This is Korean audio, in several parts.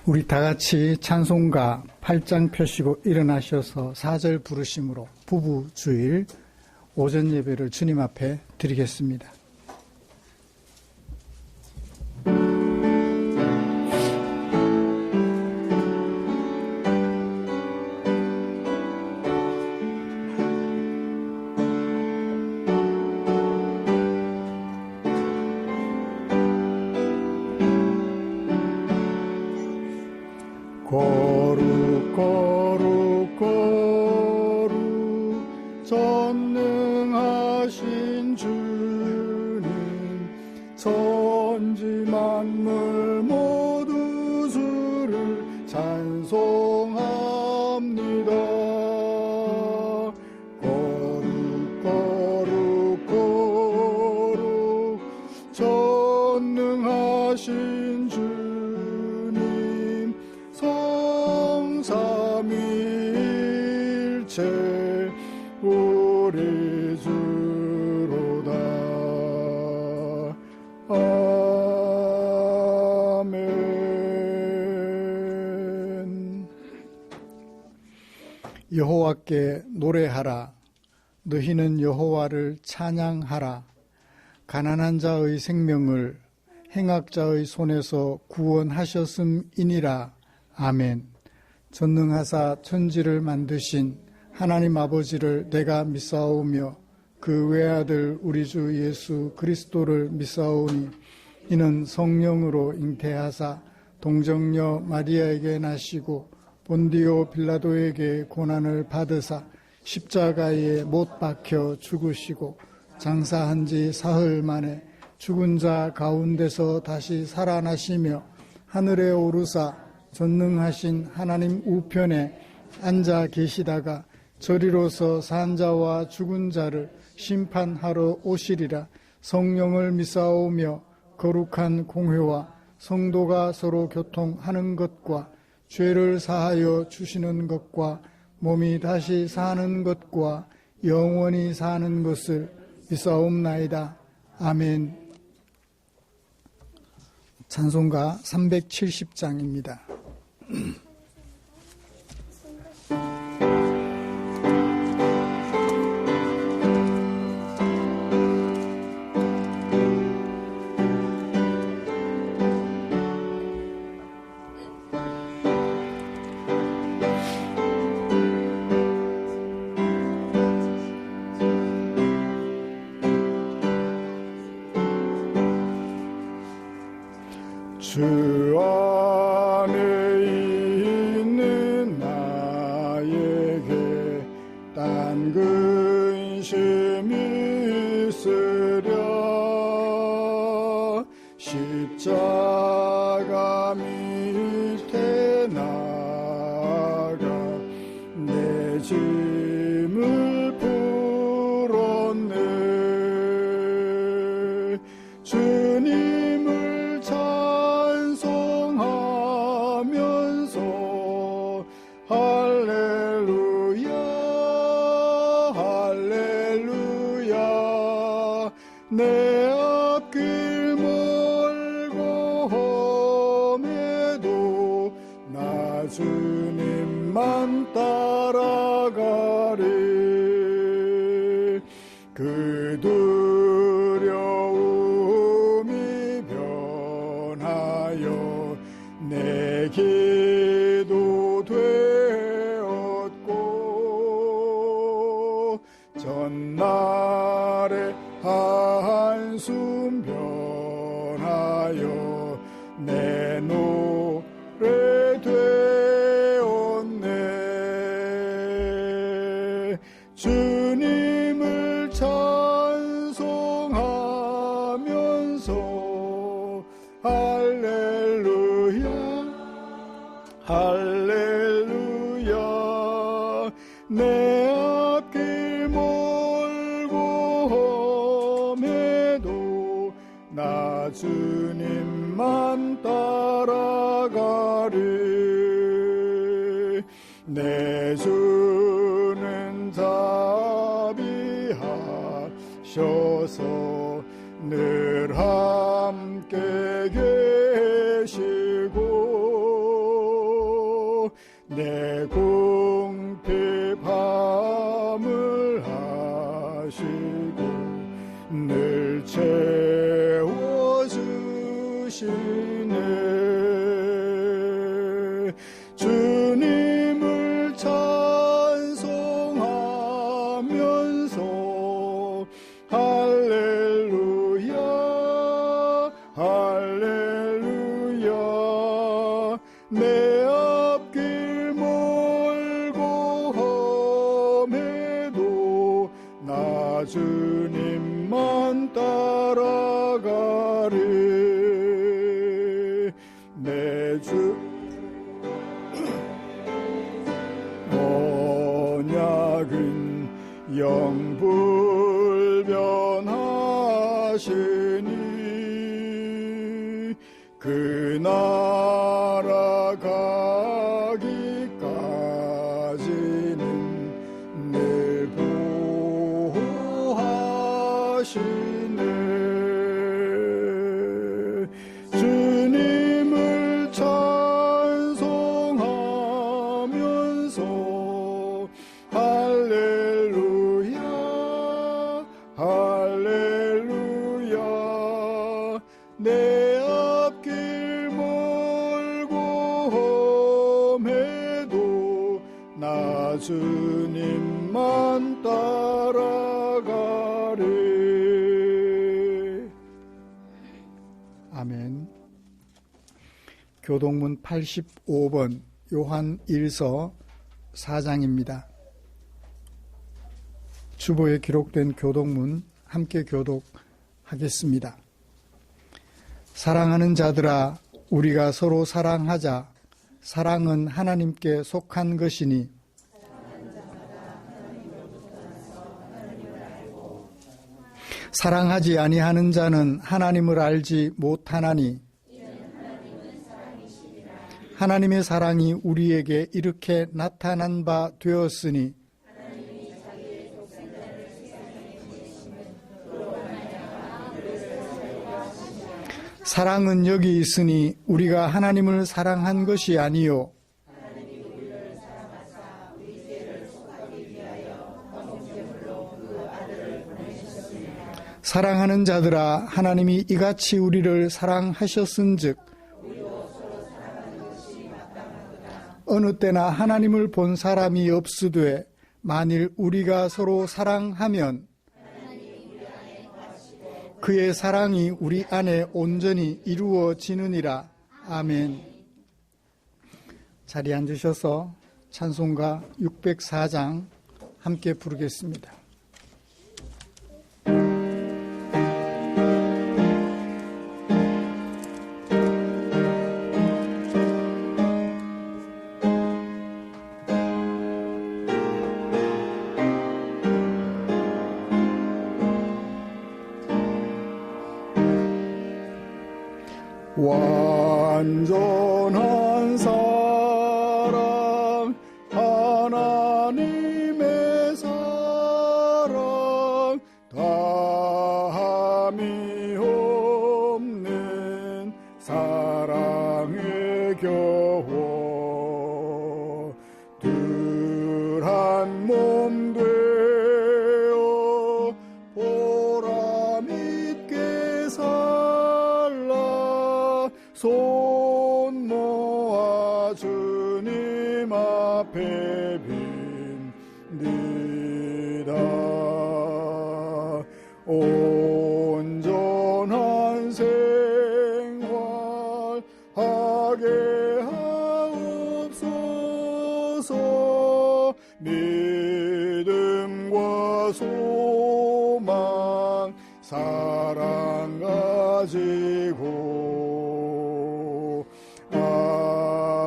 우리 다 같이 찬송가 8장 펴시고 일어나셔서 4절 부르심으로 부부 주일 오전 예배를 주님 앞에 드리겠습니다. 거룩 거룩 거룩 전능하신 주님, 천지 만물 모두 주를 찬송합니다. 거룩 거룩 거룩 전능하신 주님, 성삼위일체 우리 주로다. 아멘. 여호와께 노래하라. 너희는 여호와를 찬양하라. 가난한 자의 생명을 행악자의 손에서 구원하셨음이니라. 아멘. 전능하사 천지를 만드신 하나님 아버지를 내가 믿사오며 그 외아들 우리 주 예수 그리스도를 믿사오니, 이는 성령으로 잉태하사 동정녀 마리아에게 나시고 본디오 빌라도에게 고난을 받으사 십자가에 못 박혀 죽으시고 장사한 지 사흘 만에 죽은 자 가운데서 다시 살아나시며 하늘에 오르사 전능하신 하나님 우편에 앉아 계시다가 저리로서 산 자와 죽은 자를 심판하러 오시리라. 성령을 믿사오며 거룩한 공회와 성도가 서로 교통하는 것과 죄를 사하여 주시는 것과 몸이 다시 사는 것과 영원히 사는 것을 믿사옵나이다. 아멘. 찬송가 370장입니다. 주 안에 있는 나에게 딴 근심이 있으랴. 십자가 밑에 나가 내 짐을 풀었네. 주님을 찬송하면서 할렐루야 할렐루야. 내 앞길 멀고 험해도 나 주님만 따라가리. 그 두려움이 변하여 내 기도 되었고, 전날에 한숨 변하여 내 노래 되었네. 주님을 찬송하면서 할렐루야 할렐루야. 내 앞길 멀고 험해도 나 주님만 따라가리. 내 주는 자비하셔서 늘 함께 계시고 내 궁핍함을 하시고 늘 채워주시네. 주님을 찬송하면서 할렐루야 할렐루야. 내 앞길 멀고 험해도 나 주님만 따라가리. 내 주 언약은 영불변하시니 그 나라 가기까지는 늘 보호하시네. 주님을 찬송하면서 할렐루야 할렐루야. 내 앞길 멀고 험해도 나 주님만 따라가리. 아멘. 교독문 85번 요한 1서 4장입니다. 주보에 기록된 교독문 함께 교독하겠습니다. 사랑하는 자들아, 우리가 서로 사랑하자. 사랑은 하나님께 속한 것이니 사랑하지 아니하는 자는 하나님을 알지 못하나니 하나님의 사랑이 우리에게 이렇게 나타난 바 되었으니 사랑은 여기 있으니 우리가 하나님을 사랑한 것이 아니요 사랑하는 자들아, 하나님이 이같이 우리를 사랑하셨은즉 어느 때나 하나님을 본 사람이 없으되 만일 우리가 서로 사랑하면 그의 사랑이 우리 안에 온전히 이루어지느니라. 아멘. 자리에 앉으셔서 찬송가 604장 함께 부르겠습니다. 완전한 사랑 하나님의 사랑 다함이 없는 사랑의 교호 둘 한 몸 되어 보람 있게 살라 손 모아 주님 앞에 빈디다. 온전한 생활 하게 하옵소서. 믿음과 소망 사랑 가지고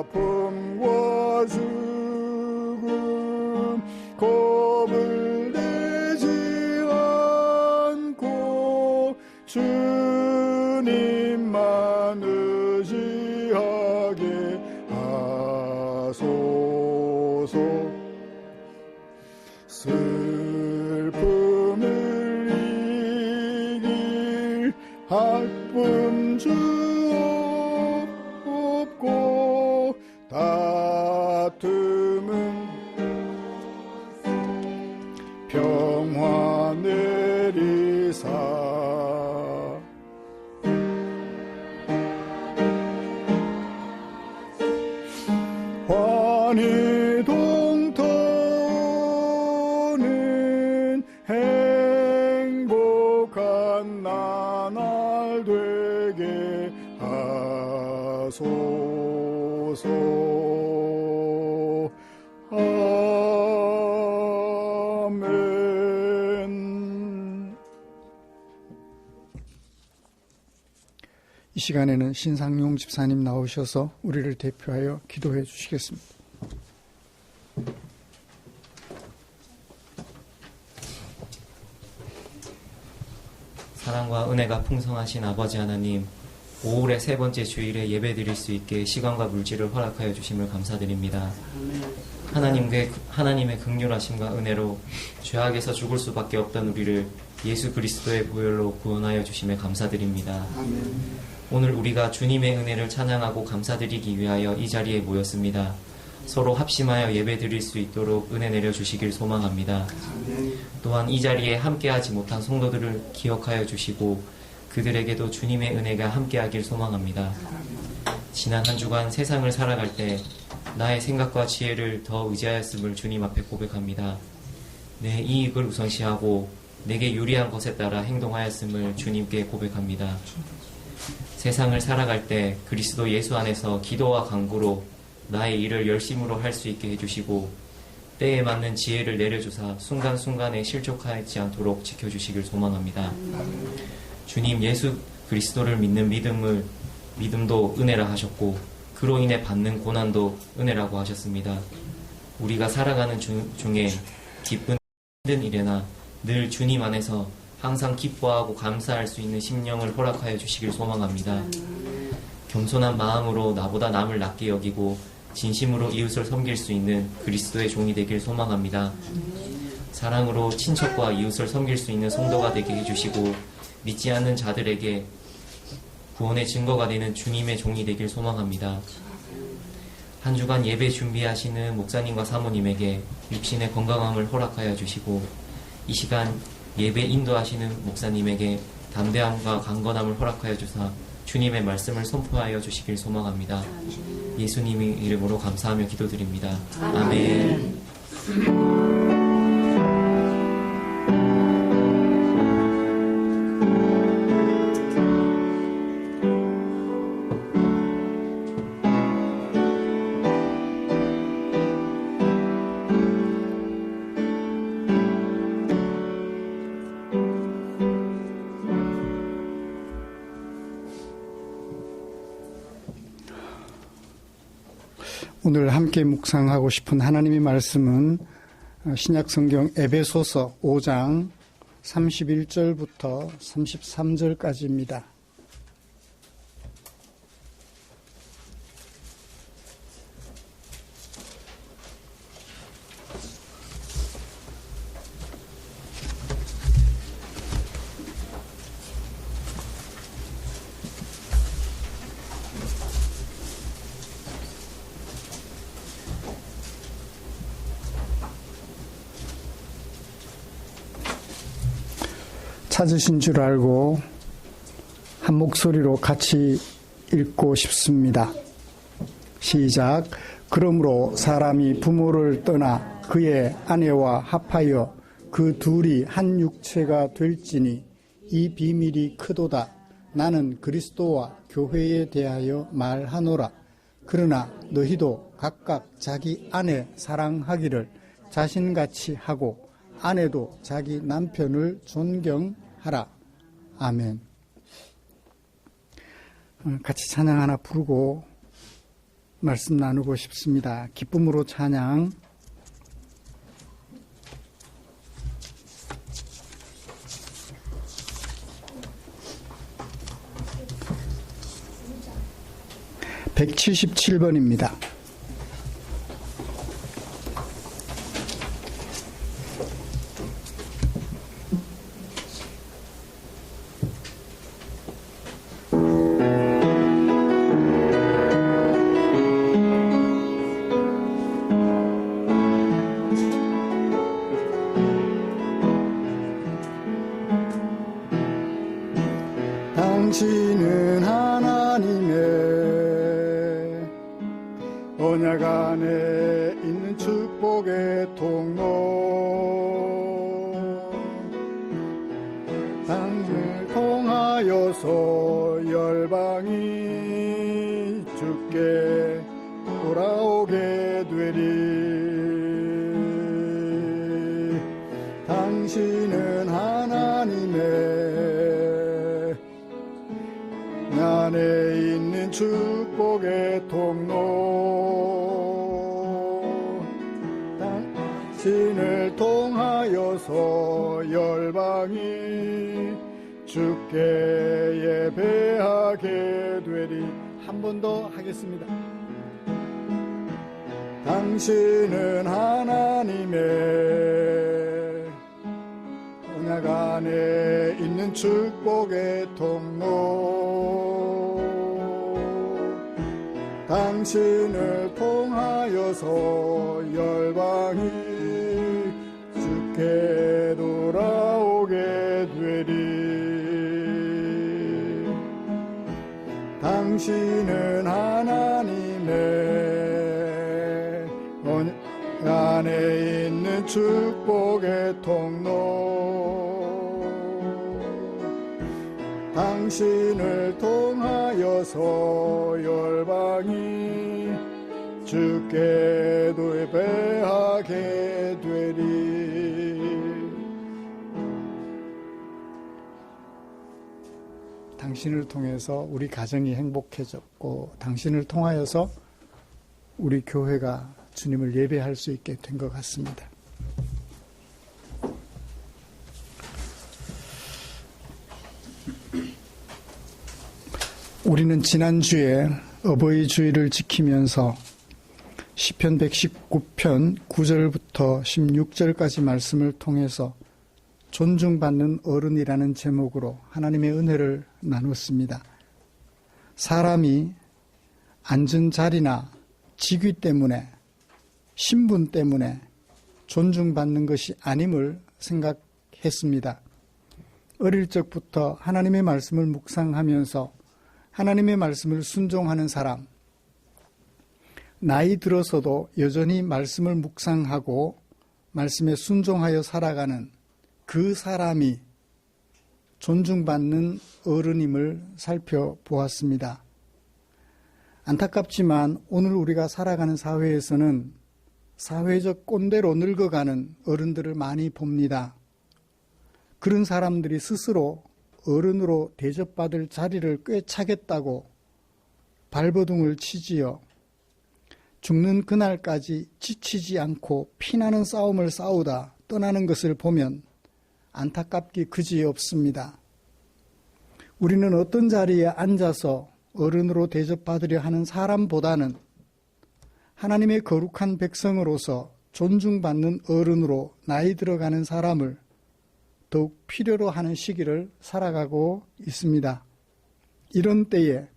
아픔과 죽음 겁을 내지 않고 주님만 의지하게 하소서. 슬픔을 이길 할품 주 없고 다툼 다툼은 평화 내리사 환희 동터는 행복한 나날 되게 하소서. 아멘. 이 시간에는 신상용 집사님 나오셔서 우리를 대표하여 기도해 주시겠습니다. 사랑과 은혜가 풍성하신 아버지 하나님, 5월의 세 번째 주일에 예배드릴 수 있게 시간과 물질을 허락하여 주심을 감사드립니다. 하나님의 긍휼하심과 은혜로 죄악에서 죽을 수밖에 없던 우리를 예수 그리스도의 보혈로 구원하여 주심에 감사드립니다. 오늘 우리가 주님의 은혜를 찬양하고 감사드리기 위하여 이 자리에 모였습니다. 서로 합심하여 예배드릴 수 있도록 은혜 내려주시길 소망합니다. 또한 이 자리에 함께하지 못한 성도들을 기억하여 주시고 그들에게도 주님의 은혜가 함께하길 소망합니다. 지난 한 주간 세상을 살아갈 때 나의 생각과 지혜를 더 의지하였음을 주님 앞에 고백합니다. 내 이익을 우선시하고 내게 유리한 것에 따라 행동하였음을 주님께 고백합니다. 세상을 살아갈 때 그리스도 예수 안에서 기도와 간구로 나의 일을 열심으로 할 수 있게 해주시고 때에 맞는 지혜를 내려주사 순간순간에 실족하지 않도록 지켜주시길 소망합니다. 주님 예수 그리스도를 믿는 믿음도 은혜라 하셨고 그로 인해 받는 고난도 은혜라고 하셨습니다. 우리가 살아가는 중에 기쁜 힘든 일에나 늘 주님 안에서 항상 기뻐하고 감사할 수 있는 심령을 허락하여 주시길 소망합니다. 겸손한 마음으로 나보다 남을 낮게 여기고 진심으로 이웃을 섬길 수 있는 그리스도의 종이 되길 소망합니다. 사랑으로 친척과 이웃을 섬길 수 있는 성도가 되게 해주시고 믿지 않는 자들에게 구원의 증거가 되는 주님의 종이 되길 소망합니다. 한 주간 예배 준비하시는 목사님과 사모님에게 육신의 건강함을 허락하여 주시고 이 시간 예배 인도하시는 목사님에게 담대함과 강건함을 허락하여 주사 주님의 말씀을 선포하여 주시길 소망합니다. 예수님의 이름으로 감사하며 기도드립니다. 아멘. '오늘 함께 묵상하고 싶은 하나님의 말씀은 신약성경 에베소서 5장 31절부터 33절까지입니다. 찾으신 줄 알고 한 목소리로 같이 읽고 싶습니다. 시작. 그러므로 사람이 부모를 떠나 그의 아내와 합하여 그 둘이 한 육체가 될지니 이 비밀이 크도다. 나는 그리스도와 교회에 대하여 말하노라. 그러나 너희도 각각 자기 아내 사랑하기를 자신같이 하고 아내도 자기 남편을 존경하라. 아멘. 같이 찬양 하나 부르고 말씀 나누고 싶습니다. 기쁨으로 찬양. (177번입니다) 언약 안에 있는 축복의 통로 당신을 통하여서 열방이 주께 돌아오게 되리. 당신은 하나님의 안에 있는 축복의 통로 당신을 통하여서 열방이 주께 예배하게 되리. 한 번 더 하겠습니다. 당신은 하나님의 언약 안에 있는 축복의 통로 당신을 통하여서 열방이 주께 돌아오게 되리. 당신은 하나님의 언약 안에 있는 축복의 통로 당신을 통하여서 열방이 주께 예배하게 되리. 당신을 통해서 우리 가정이 행복해졌고 당신을 통하여서 우리 교회가 주님을 예배할 수 있게 된 것 같습니다. 우리는 지난주에 어버이 주일을 지키면서 시편 119편 9절부터 16절까지 말씀을 통해서 존중받는 어른이라는 제목으로 하나님의 은혜를 나눴습니다. 사람이 앉은 자리나 직위 때문에 신분 때문에 존중받는 것이 아님을 생각했습니다. 어릴 적부터 하나님의 말씀을 묵상하면서 하나님의 말씀을 순종하는 사람, 나이 들어서도 여전히 말씀을 묵상하고 말씀에 순종하여 살아가는 그 사람이 존중받는 어른임을 살펴보았습니다. 안타깝지만 오늘 우리가 살아가는 사회에서는 사회적 꼰대로 늙어가는 어른들을 많이 봅니다. 그런 사람들이 스스로 어른으로 대접받을 자리를 꿰차겠다고 발버둥을 치지요. 죽는 그날까지 지치지 않고 피나는 싸움을 싸우다 떠나는 것을 보면 안타깝기 그지없습니다. 우리는 어떤 자리에 앉아서 어른으로 대접받으려 하는 사람보다는 하나님의 거룩한 백성으로서 존중받는 어른으로 나이 들어가는 사람을 더욱 필요로 하는 시기를 살아가고 있습니다. 이런 때에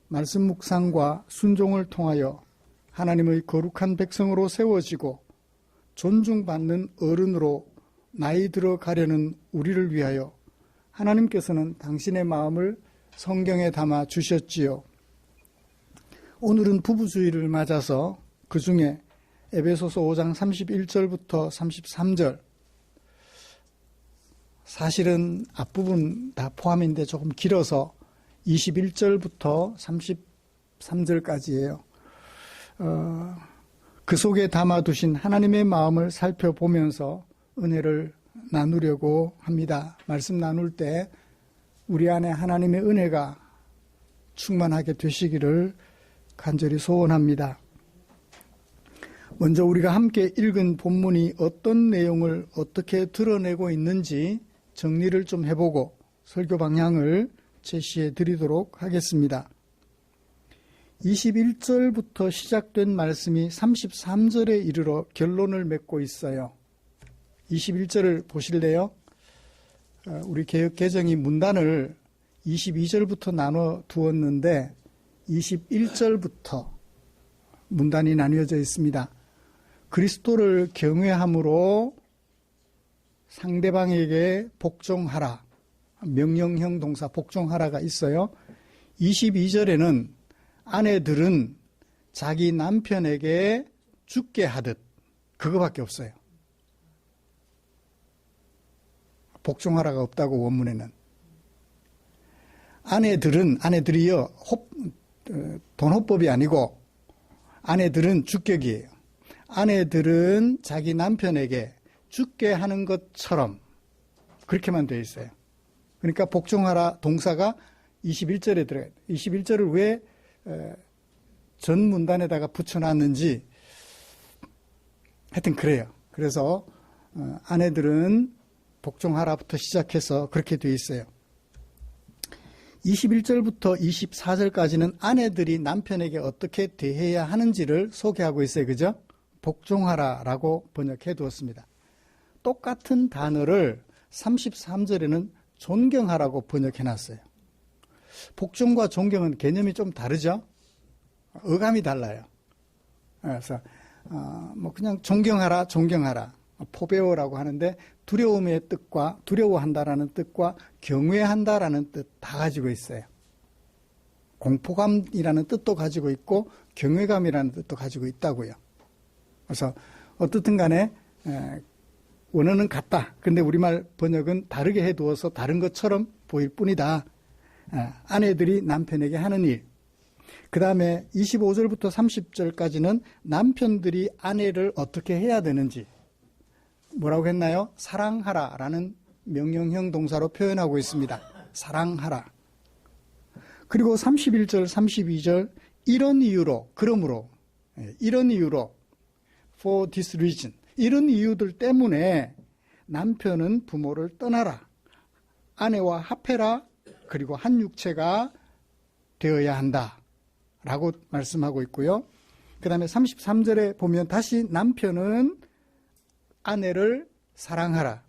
말씀 묵상과 순종을 통하여 하나님의 거룩한 백성으로 세워지고 존중받는 어른으로 나이 들어가려는 우리를 위하여 하나님께서는 당신의 마음을 성경에 담아 주셨지요. 오늘은 부부주의를 맞아서 그 중에 에베소서 5장 31절부터 33절, 사실은 앞부분 다 포함인데 조금 길어서 21절부터 33절까지예요. 그 속에 담아두신 하나님의 마음을 살펴보면서 은혜를 나누려고 합니다. 말씀 나눌 때 우리 안에 하나님의 은혜가 충만하게 되시기를 간절히 소원합니다. 먼저 우리가 함께 읽은 본문이 어떤 내용을 어떻게 드러내고 있는지 정리를 좀 해보고 설교 방향을 제시해 드리도록 하겠습니다. 21절부터 시작된 말씀이 33절에 이르러 결론을 맺고 있어요. 21절을 보실래요? 우리 개역 개정이 문단을 22절부터 나눠 두었는데 21절부터 문단이 나뉘어져 있습니다. 그리스도를 경외함으로 상대방에게 복종하라. 명령형 동사 복종하라가 있어요. 22절에는 아내들은 자기 남편에게 죽게 하듯, 그거밖에 없어요. 복종하라가 없다고 원문에는. 아내들이요, 돈호법이 아니고 아내들은 주격이에요. 아내들은 자기 남편에게 죽게 하는 것처럼 그렇게만 되어 있어요. 그러니까 복종하라 동사가 21절에 들어가요. 21절을 왜 전 문단에다가 붙여놨는지 하여튼 그래요. 그래서 아내들은 복종하라부터 시작해서 그렇게 되어 있어요. 21절부터 24절까지는 아내들이 남편에게 어떻게 대해야 하는지를 소개하고 있어요. 그죠? 복종하라라고 번역해 두었습니다. 똑같은 단어를 33절에는 존경하라고 번역해 놨어요. 복종과 존경은 개념이 좀 다르죠? 어감이 달라요. 그래서 그냥 존경하라, 포베오라고 하는데 두려움의 뜻과 두려워한다라는 뜻과 경외한다라는 뜻 다 가지고 있어요. 공포감이라는 뜻도 가지고 있고 경외감이라는 뜻도 가지고 있다고요. 그래서 어떻든 간에 원어는 같다. 그런데 우리말 번역은 다르게 해두어서 다른 것처럼 보일 뿐이다. 아내들이 남편에게 하는 일. 그 다음에 25절부터 30절까지는 남편들이 아내를 어떻게 해야 되는지 뭐라고 했나요? 사랑하라라는 명령형 동사로 표현하고 있습니다. 사랑하라. 그리고 31절, 32절 이런 이유로, 그러므로, 이런 이유로 for this reason, 이런 이유들 때문에 남편은 부모를 떠나라. 아내와 합해라. 그리고 한 육체가 되어야 한다. 라고 말씀하고 있고요. 그 다음에 33절에 보면 다시 남편은 아내를 사랑하라.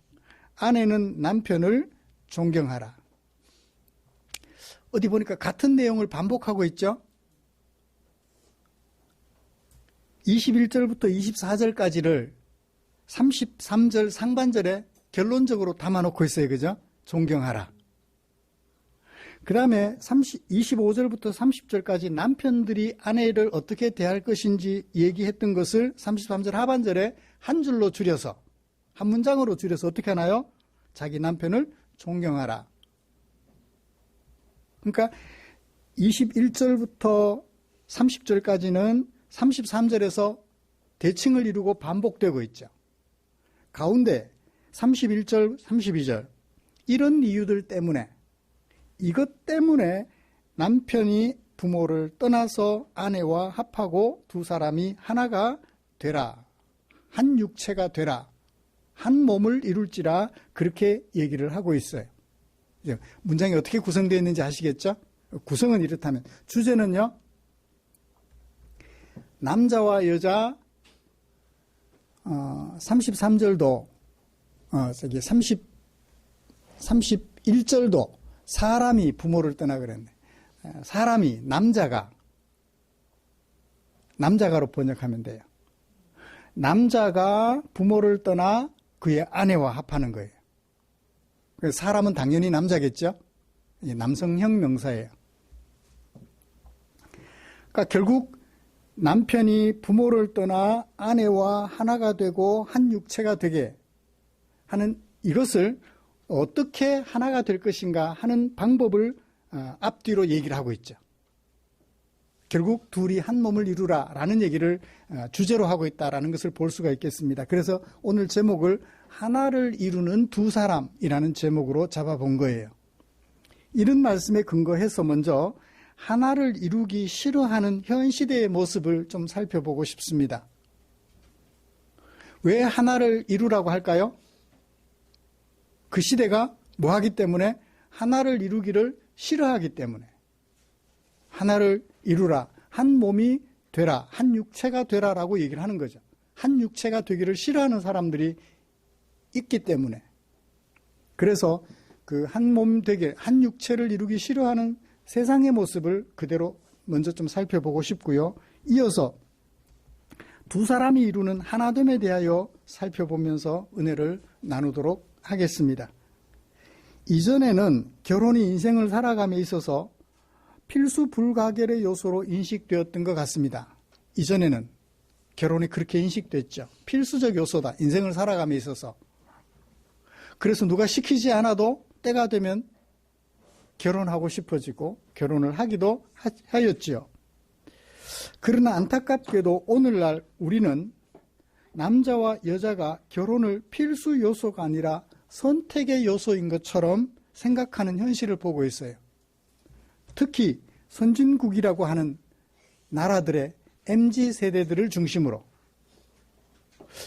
아내는 남편을 존경하라. 어디 보니까 같은 내용을 반복하고 있죠. 21절부터 24절까지를 33절 상반절에 결론적으로 담아놓고 있어요. 그죠? 존경하라. 그 다음에 25절부터 30절까지 남편들이 아내를 어떻게 대할 것인지 얘기했던 것을 33절 하반절에 한 줄로 줄여서, 한 문장으로 줄여서 어떻게 하나요? 자기 남편을 존경하라. 그러니까 21절부터 30절까지는 33절에서 대칭을 이루고 반복되고 있죠. 가운데 31절, 32절 이런 이유들 때문에, 이것 때문에 남편이 부모를 떠나서 아내와 합하고 두 사람이 하나가 되라. 한 육체가 되라. 한 몸을 이룰지라 그렇게 얘기를 하고 있어요. 문장이 어떻게 구성되어 있는지 아시겠죠? 구성은 이렇다면 주제는요. 남자와 여자 33절도 31절도 사람이 부모를 떠나 그랬네. 사람이 남자가로 번역하면 돼요. 남자가 부모를 떠나 그의 아내와 합하는 거예요. 사람은 당연히 남자겠죠? 남성형 명사예요. 그러니까 결국 남편이 부모를 떠나 아내와 하나가 되고 한 육체가 되게 하는 이것을 어떻게 하나가 될 것인가 하는 방법을 앞뒤로 얘기를 하고 있죠. 결국 둘이 한 몸을 이루라라는 얘기를 주제로 하고 있다라는 것을 볼 수가 있겠습니다. 그래서 오늘 제목을 하나를 이루는 두 사람이라는 제목으로 잡아본 거예요. 이런 말씀에 근거해서 먼저 하나를 이루기 싫어하는 현 시대의 모습을 좀 살펴보고 싶습니다. 왜 하나를 이루라고 할까요? 그 시대가 뭐 하기 때문에? 하나를 이루기를 싫어하기 때문에. 하나를 이루라, 한 몸이 되라, 한 육체가 되라라고 얘기를 하는 거죠. 한 육체가 되기를 싫어하는 사람들이 있기 때문에. 그래서 그 한 몸 되게, 한 육체를 이루기 싫어하는 세상의 모습을 그대로 먼저 좀 살펴보고 싶고요. 이어서 두 사람이 이루는 하나됨에 대하여 살펴보면서 은혜를 나누도록 하겠습니다. 이전에는 결혼이 인생을 살아감에 있어서 필수 불가결의 요소로 인식되었던 것 같습니다. 이전에는 결혼이 그렇게 인식됐죠. 필수적 요소다. 인생을 살아감에 있어서. 그래서 누가 시키지 않아도 때가 되면 결혼하고 싶어지고 결혼을 하기도 하였지요. 그러나 안타깝게도 오늘날 우리는 남자와 여자가 결혼을 필수 요소가 아니라 선택의 요소인 것처럼 생각하는 현실을 보고 있어요. 특히 선진국이라고 하는 나라들의 MZ세대들을 중심으로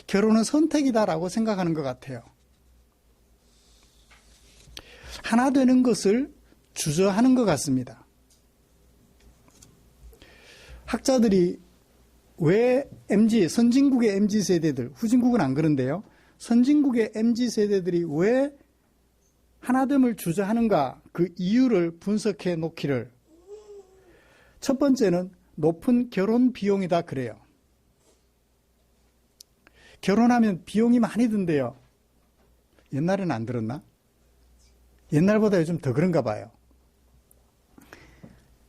결혼은 선택이다라고 생각하는 것 같아요. 하나 되는 것을 주저하는 것 같습니다. 학자들이 왜 선진국의 MZ세대들, 후진국은 안 그런데요. 선진국의 MZ세대들이 왜 하나됨을 주저하는가 그 이유를 분석해 놓기를. 첫 번째는 높은 결혼 비용이다 그래요. 결혼하면 비용이 많이 든대요. 옛날에는 안 들었나? 옛날보다 요즘 더 그런가 봐요.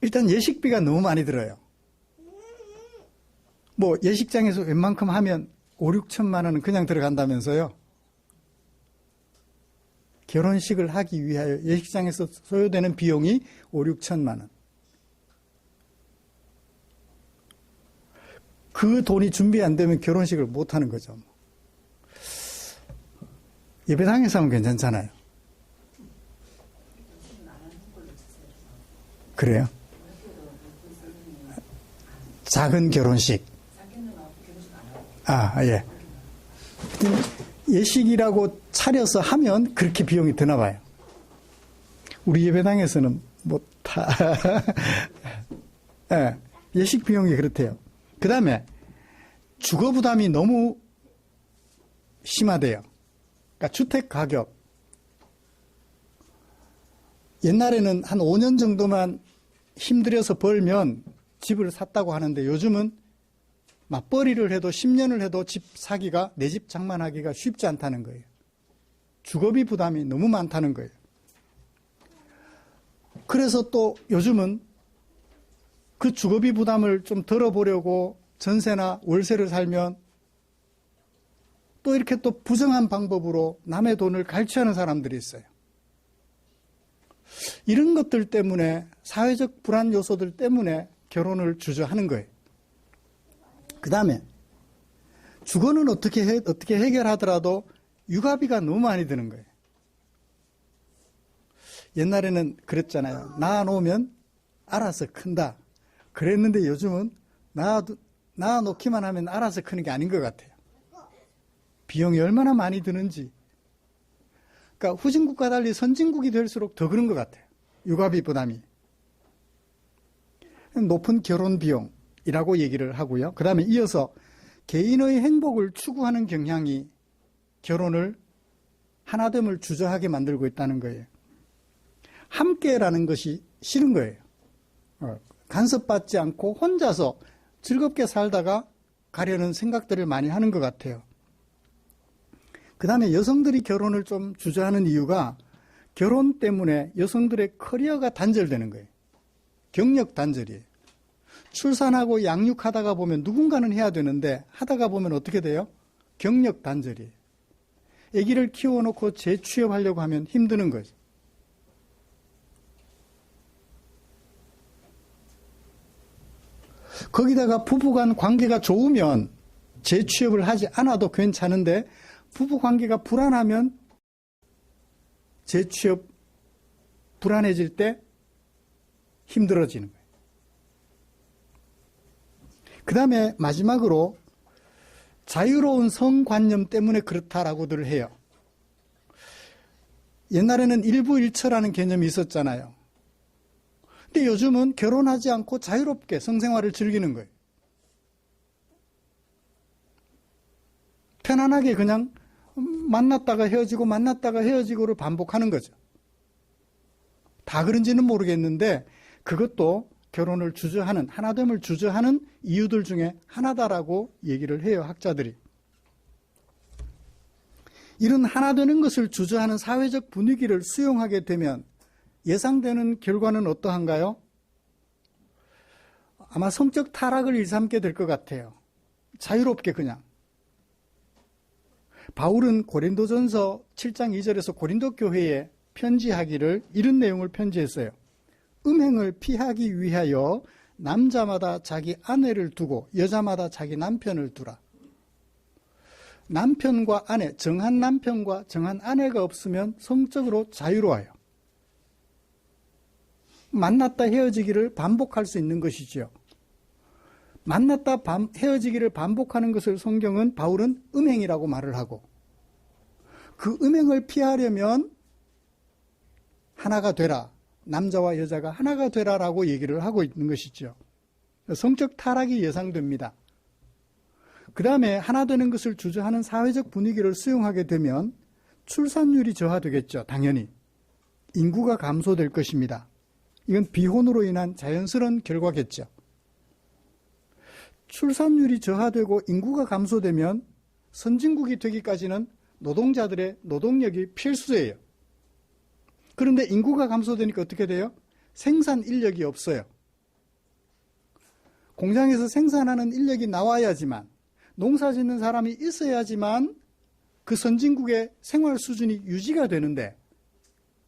일단 예식비가 너무 많이 들어요. 뭐 예식장에서 웬만큼 하면 5, 6천만 원은 그냥 들어간다면서요. 결혼식을 하기 위하여 예식장에서 소요되는 비용이 5, 6천만 원. 그 돈이 준비 안 되면 결혼식을 못 하는 거죠. 예배당에서 하면 괜찮잖아요. 그래요? 작은 결혼식. 예. 예식이라고 차려서 하면 그렇게 비용이 드나 봐요. 우리 예배당에서는 예, 예식 비용이 그렇대요. 그 다음에 주거 부담이 너무 심하대요. 그러니까 주택 가격. 옛날에는 한 5년 정도만 힘들여서 벌면 집을 샀다고 하는데 요즘은 맞벌이를 해도 10년을 해도 집 사기가, 내 집 장만하기가 쉽지 않다는 거예요. 주거비 부담이 너무 많다는 거예요. 그래서 또 요즘은 그 주거비 부담을 좀 덜어보려고 전세나 월세를 살면 또 이렇게 또 부정한 방법으로 남의 돈을 갈취하는 사람들이 있어요. 이런 것들 때문에, 사회적 불안 요소들 때문에 결혼을 주저하는 거예요. 그 다음에 주거는 어떻게 해결하더라도 육아비가 너무 많이 드는 거예요. 옛날에는 그랬잖아요. 낳아놓으면 알아서 큰다. 그랬는데 요즘은 낳아놓기만 하면 알아서 크는 게 아닌 것 같아요. 비용이 얼마나 많이 드는지. 그러니까 후진국과 달리 선진국이 될수록 더 그런 것 같아요. 육아비 부담이. 높은 결혼 비용이라고 얘기를 하고요. 그 다음에 이어서 개인의 행복을 추구하는 경향이 결혼을 하나됨을 주저하게 만들고 있다는 거예요. 함께라는 것이 싫은 거예요. 간섭받지 않고 혼자서 즐겁게 살다가 가려는 생각들을 많이 하는 것 같아요. 그 다음에 여성들이 결혼을 좀 주저하는 이유가 결혼 때문에 여성들의 커리어가 단절되는 거예요. 경력 단절이에요. 출산하고 양육하다가 보면 누군가는 해야 되는데 하다가 보면 어떻게 돼요? 경력 단절이에요. 아기를 키워놓고 재취업하려고 하면 힘드는 거죠. 거기다가 부부간 관계가 좋으면 재취업을 하지 않아도 괜찮은데 부부관계가 불안하면 재취업 불안해질 때 힘들어지는 거예요. 그 다음에 마지막으로 자유로운 성관념 때문에 그렇다라고들 해요. 옛날에는 일부일처라는 개념이 있었잖아요. 근데 요즘은 결혼하지 않고 자유롭게 성생활을 즐기는 거예요. 편안하게 그냥 만났다가 헤어지고 만났다가 헤어지고를 반복하는 거죠. 다 그런지는 모르겠는데 그것도 결혼을 주저하는, 하나됨을 주저하는 이유들 중에 하나다라고 얘기를 해요, 학자들이. 이런 하나되는 것을 주저하는 사회적 분위기를 수용하게 되면 예상되는 결과는 어떠한가요? 아마 성적 타락을 일삼게 될 것 같아요. 자유롭게 그냥. 바울은 고린도전서 7장 2절에서 고린도 교회에 편지하기를 이런 내용을 편지했어요. 음행을 피하기 위하여 남자마다 자기 아내를 두고 여자마다 자기 남편을 두라. 남편과 아내, 정한 남편과 정한 아내가 없으면 성적으로 자유로워요. 만났다 헤어지기를 반복할 수 있는 것이죠. 만났다 헤어지기를 반복하는 것을 성경은 바울은 음행이라고 말을 하고, 그 음행을 피하려면 하나가 되라, 남자와 여자가 하나가 되라라고 얘기를 하고 있는 것이죠. 성적 타락이 예상됩니다. 그 다음에 하나 되는 것을 주저하는 사회적 분위기를 수용하게 되면 출산율이 저하되겠죠. 당연히 인구가 감소될 것입니다. 이건 비혼으로 인한 자연스러운 결과겠죠. 출산율이 저하되고 인구가 감소되면 선진국이 되기까지는 노동자들의 노동력이 필수예요. 그런데 인구가 감소되니까 어떻게 돼요? 생산 인력이 없어요. 공장에서 생산하는 인력이 나와야지만, 농사 짓는 사람이 있어야지만 그 선진국의 생활 수준이 유지가 되는데,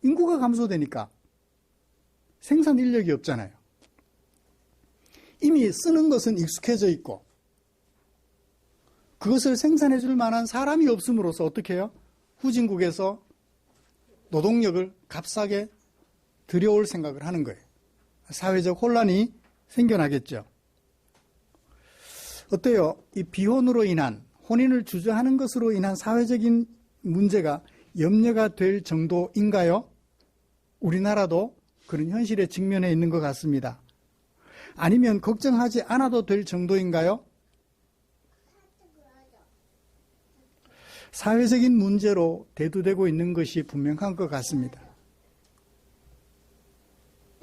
인구가 감소되니까 생산 인력이 없잖아요. 이미 쓰는 것은 익숙해져 있고 그것을 생산해 줄 만한 사람이 없음으로써 어떻게 해요? 후진국에서 노동력을 값싸게 들여올 생각을 하는 거예요. 사회적 혼란이 생겨나겠죠. 어때요? 이 비혼으로 인한, 혼인을 주저하는 것으로 인한 사회적인 문제가 염려가 될 정도인가요? 우리나라도 그런 현실에 직면해 있는 것 같습니다. 아니면 걱정하지 않아도 될 정도인가요? 사회적인 문제로 대두되고 있는 것이 분명한 것 같습니다.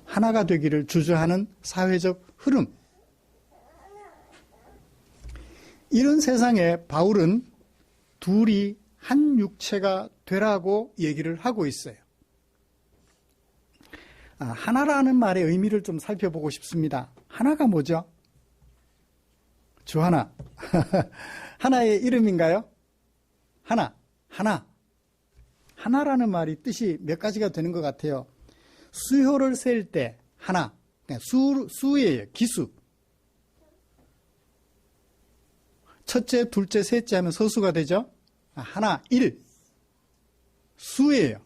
하나가 되기를 주저하는 사회적 흐름. 이런 세상에 바울은 둘이 한 육체가 되라고 얘기를 하고 있어요. 하나라는 말의 의미를 좀 살펴보고 싶습니다. 하나가 뭐죠? 주하나. 하나의 이름인가요? 하나. 하나라는 말이 뜻이 몇 가지가 되는 것 같아요. 수효를 셀 때 하나, 수예요. 기수. 첫째, 둘째, 셋째 하면 서수가 되죠. 하나, 일. 수예요.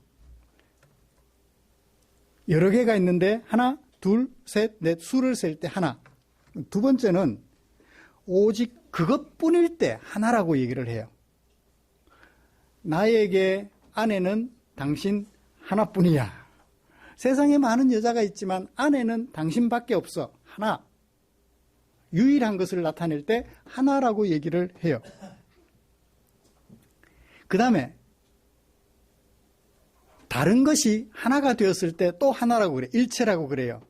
여러 개가 있는데 하나, 둘, 셋, 넷, 수를 셀 때 하나. 두 번째는 오직 그것뿐일 때 하나라고 얘기를 해요. 나에게 아내는 당신 하나뿐이야. 세상에 많은 여자가 있지만 아내는 당신밖에 없어. 하나. 유일한 것을 나타낼 때 하나라고 얘기를 해요. 그 다음에 다른 것이 하나가 되었을 때 또 하나라고 그래요. 일체라고 그래요.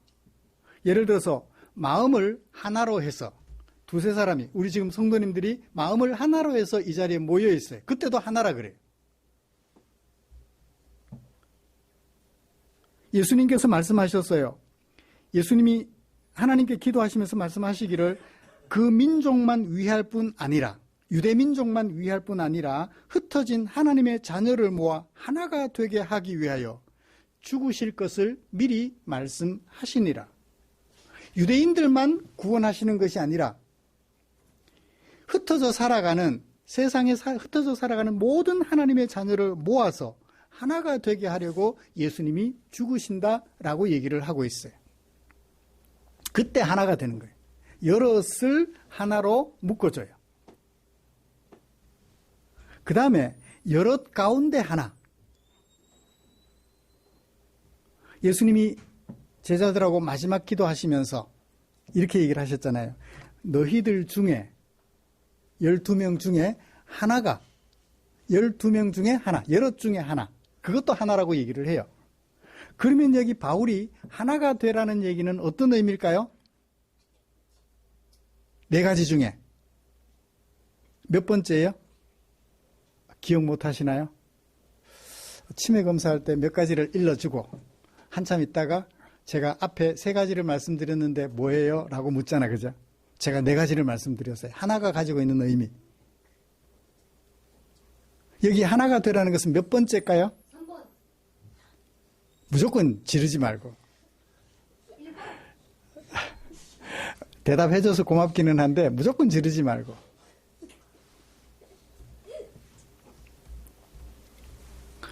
예를 들어서 마음을 하나로 해서 두세 사람이, 우리 지금 성도님들이 마음을 하나로 해서 이 자리에 모여 있어요. 그때도 하나라 그래요. 예수님께서 말씀하셨어요. 예수님이 하나님께 기도하시면서 말씀하시기를 그 민족만 위할 뿐 아니라, 유대 민족만 위할 뿐 아니라 흩어진 하나님의 자녀를 모아 하나가 되게 하기 위하여 죽으실 것을 미리 말씀하시니라. 유대인들만 구원하시는 것이 아니라 흩어져 살아가는, 세상에 흩어져 살아가는 모든 하나님의 자녀를 모아서 하나가 되게 하려고 예수님이 죽으신다라고 얘기를 하고 있어요. 그때 하나가 되는 거예요. 여럿을 하나로 묶어줘요. 그 다음에 여럿 가운데 하나. 예수님이 제자들하고 마지막 기도하시면서 이렇게 얘기를 하셨잖아요. 너희들 중에 12명 중에 하나가, 12명 중에 하나, 여럿 중에 하나, 그것도 하나라고 얘기를 해요. 그러면 여기 바울이 하나가 되라는 얘기는 어떤 의미일까요? 네 가지 중에 몇 번째예요? 기억 못 하시나요? 치매 검사할 때 몇 가지를 일러주고 한참 있다가 제가 앞에 3가지를 말씀드렸는데 뭐예요? 라고 묻잖아, 그죠? 제가 4가지를 말씀드렸어요. 하나가 가지고 있는 의미. 여기 하나가 되라는 것은 몇 번째일까요? 3번. 무조건 지르지 말고. 대답해줘서 고맙기는 한데 무조건 지르지 말고.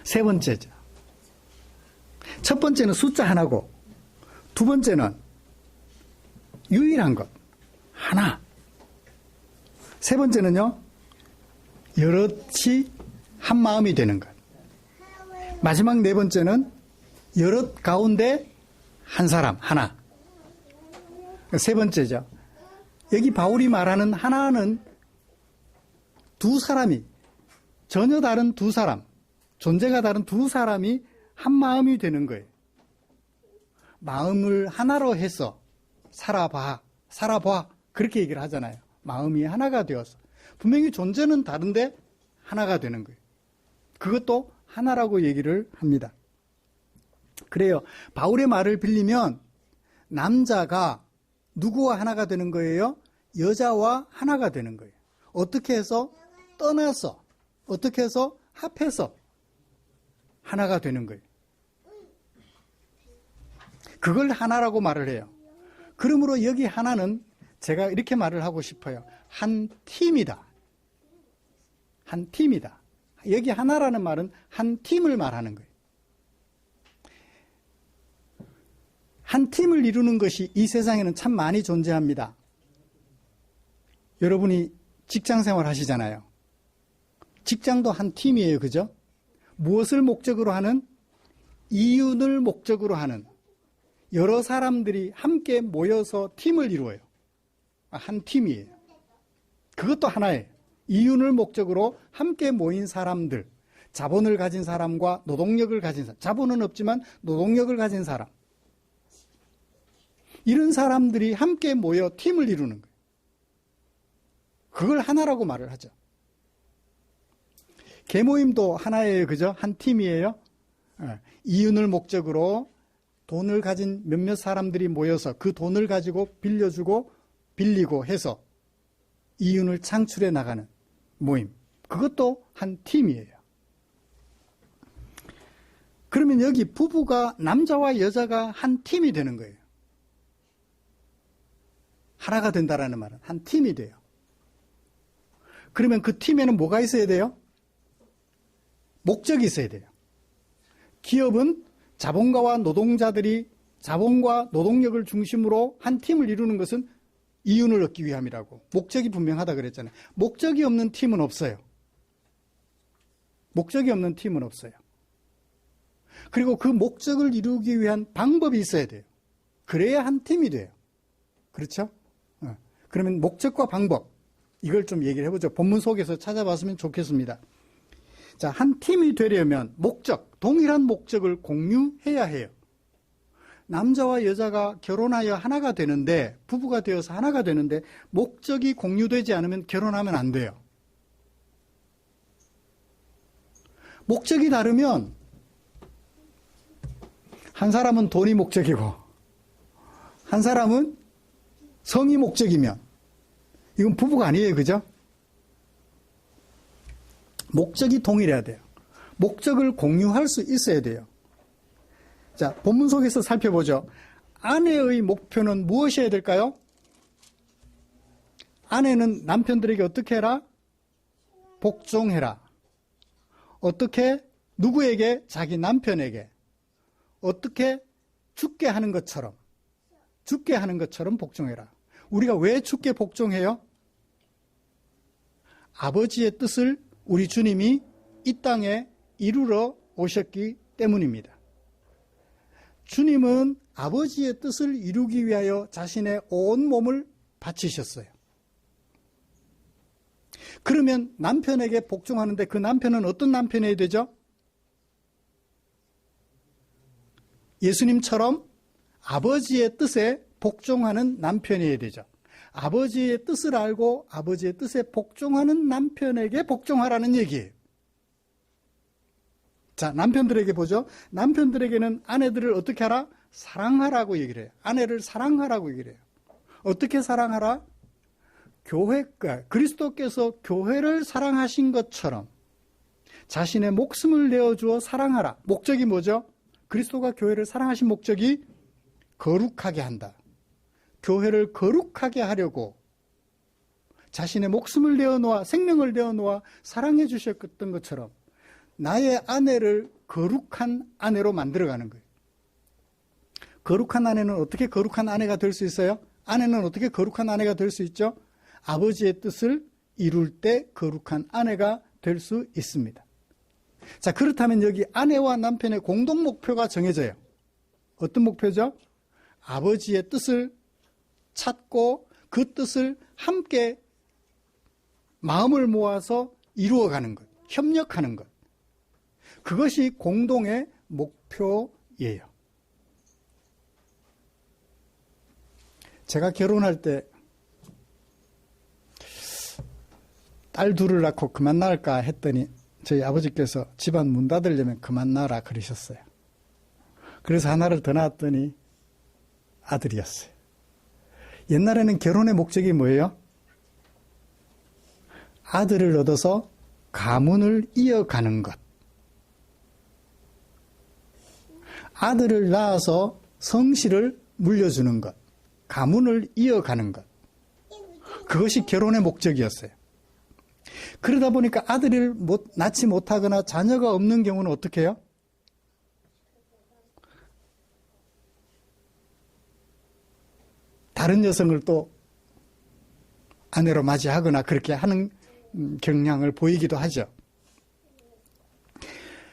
세 번째죠. 첫 번째는 숫자 하나고, 두 번째는 유일한 것, 하나. 세 번째는요, 여럿이 한 마음이 되는 것. 마지막 네 번째는 여럿 가운데 한 사람, 하나. 세 번째죠. 여기 바울이 말하는 하나는 두 사람이, 전혀 다른 두 사람, 존재가 다른 두 사람이 한 마음이 되는 거예요. 마음을 하나로 해서 살아봐. 그렇게 얘기를 하잖아요. 마음이 하나가 되어서. 분명히 존재는 다른데 하나가 되는 거예요. 그것도 하나라고 얘기를 합니다. 그래요. 바울의 말을 빌리면 남자가 누구와 하나가 되는 거예요? 여자와 하나가 되는 거예요. 어떻게 해서? 떠나서. 어떻게 해서? 합해서 하나가 되는 거예요. 그걸 하나라고 말을 해요. 그러므로 여기 하나는 제가 이렇게 말을 하고 싶어요. 한 팀이다. 한 팀이다. 여기 하나라는 말은 한 팀을 말하는 거예요. 한 팀을 이루는 것이 이 세상에는 참 많이 존재합니다. 여러분이 직장 생활 하시잖아요. 직장도 한 팀이에요. 그죠? 무엇을 목적으로 하는? 이윤을 목적으로 하는 여러 사람들이 함께 모여서 팀을 이루어요. 한 팀이에요. 그것도 하나예요. 이윤을 목적으로 함께 모인 사람들, 자본을 가진 사람과 노동력을 가진 사람, 자본은 없지만 노동력을 가진 사람, 이런 사람들이 함께 모여 팀을 이루는 거예요. 그걸 하나라고 말을 하죠. 계모임도 하나예요. 그죠? 한 팀이에요. 이윤을 목적으로 돈을 가진 몇몇 사람들이 모여서 그 돈을 가지고 빌려주고 빌리고 해서 이윤을 창출해 나가는 모임. 그것도 한 팀이에요. 그러면 여기 부부가 남자와 여자가 한 팀이 되는 거예요. 하나가 된다라는 말은 한 팀이 돼요. 그러면 그 팀에는 뭐가 있어야 돼요? 목적이 있어야 돼요. 기업은 자본가와 노동자들이 자본과 노동력을 중심으로 한 팀을 이루는 것은 이윤을 얻기 위함이라고. 목적이 분명하다 그랬잖아요. 목적이 없는 팀은 없어요. 목적이 없는 팀은 없어요. 그리고 그 목적을 이루기 위한 방법이 있어야 돼요. 그래야 한 팀이 돼요. 그렇죠? 그러면 목적과 방법, 이걸 좀 얘기를 해보죠. 본문 속에서 찾아봤으면 좋겠습니다. 자, 한 팀이 되려면 목적, 동일한 목적을 공유해야 해요. 남자와 여자가 결혼하여 하나가 되는데, 부부가 되어서 하나가 되는데 목적이 공유되지 않으면 결혼하면 안 돼요. 목적이 다르면 한 사람은 돈이 목적이고 한 사람은 성이 목적이면 이건 부부가 아니에요. 그죠? 목적이 동일해야 돼요. 목적을 공유할 수 있어야 돼요. 자, 본문 속에서 살펴보죠. 아내의 목표는 무엇이어야 될까요? 아내는 남편들에게 어떻게 해라? 복종해라. 어떻게? 누구에게? 자기 남편에게. 어떻게? 죽게 하는 것처럼. 죽게 하는 것처럼 복종해라. 우리가 왜 죽게 복종해요? 아버지의 뜻을 우리 주님이 이 땅에 이루러 오셨기 때문입니다. 주님은 아버지의 뜻을 이루기 위하여 자신의 온 몸을 바치셨어요. 그러면 남편에게 복종하는데 그 남편은 어떤 남편이어야 되죠? 예수님처럼 아버지의 뜻에 복종하는 남편이어야 되죠. 아버지의 뜻을 알고 아버지의 뜻에 복종하는 남편에게 복종하라는 얘기예요. 자, 남편들에게 보죠. 남편들에게는 아내들을 어떻게 하라? 사랑하라고 얘기를 해요. 아내를 사랑하라고 얘기를 해요. 어떻게 사랑하라? 그리스도께서 교회를 사랑하신 것처럼 자신의 목숨을 내어주어 사랑하라. 목적이 뭐죠? 그리스도가 교회를 사랑하신 목적이 거룩하게 한다. 교회를 거룩하게 하려고 자신의 목숨을 내어놓아 생명을 내어놓아 사랑해 주셨던 것처럼 나의 아내를 거룩한 아내로 만들어가는 거예요. 거룩한 아내는 어떻게 거룩한 아내가 될 수 있어요? 아내는 어떻게 거룩한 아내가 될 수 있죠? 아버지의 뜻을 이룰 때 거룩한 아내가 될 수 있습니다. 자, 그렇다면 여기 아내와 남편의 공동 목표가 정해져요. 어떤 목표죠? 아버지의 뜻을 찾고 그 뜻을 함께 마음을 모아서 이루어가는 것, 협력하는 것. 그것이 공동의 목표예요. 제가 결혼할 때 딸 둘을 낳고 그만 낳을까 했더니 저희 아버지께서 집안 문 닫으려면 그만 낳으라 그러셨어요. 그래서 하나를 더 낳았더니 아들이었어요. 옛날에는 결혼의 목적이 뭐예요? 아들을 얻어서 가문을 이어가는 것. 아들을 낳아서 성실을 물려주는 것. 가문을 이어가는 것. 그것이 결혼의 목적이었어요. 그러다 보니까 아들을 낳지 못하거나 자녀가 없는 경우는 어떻게 해요? 다른 여성을 또 아내로 맞이하거나 그렇게 하는 경향을 보이기도 하죠.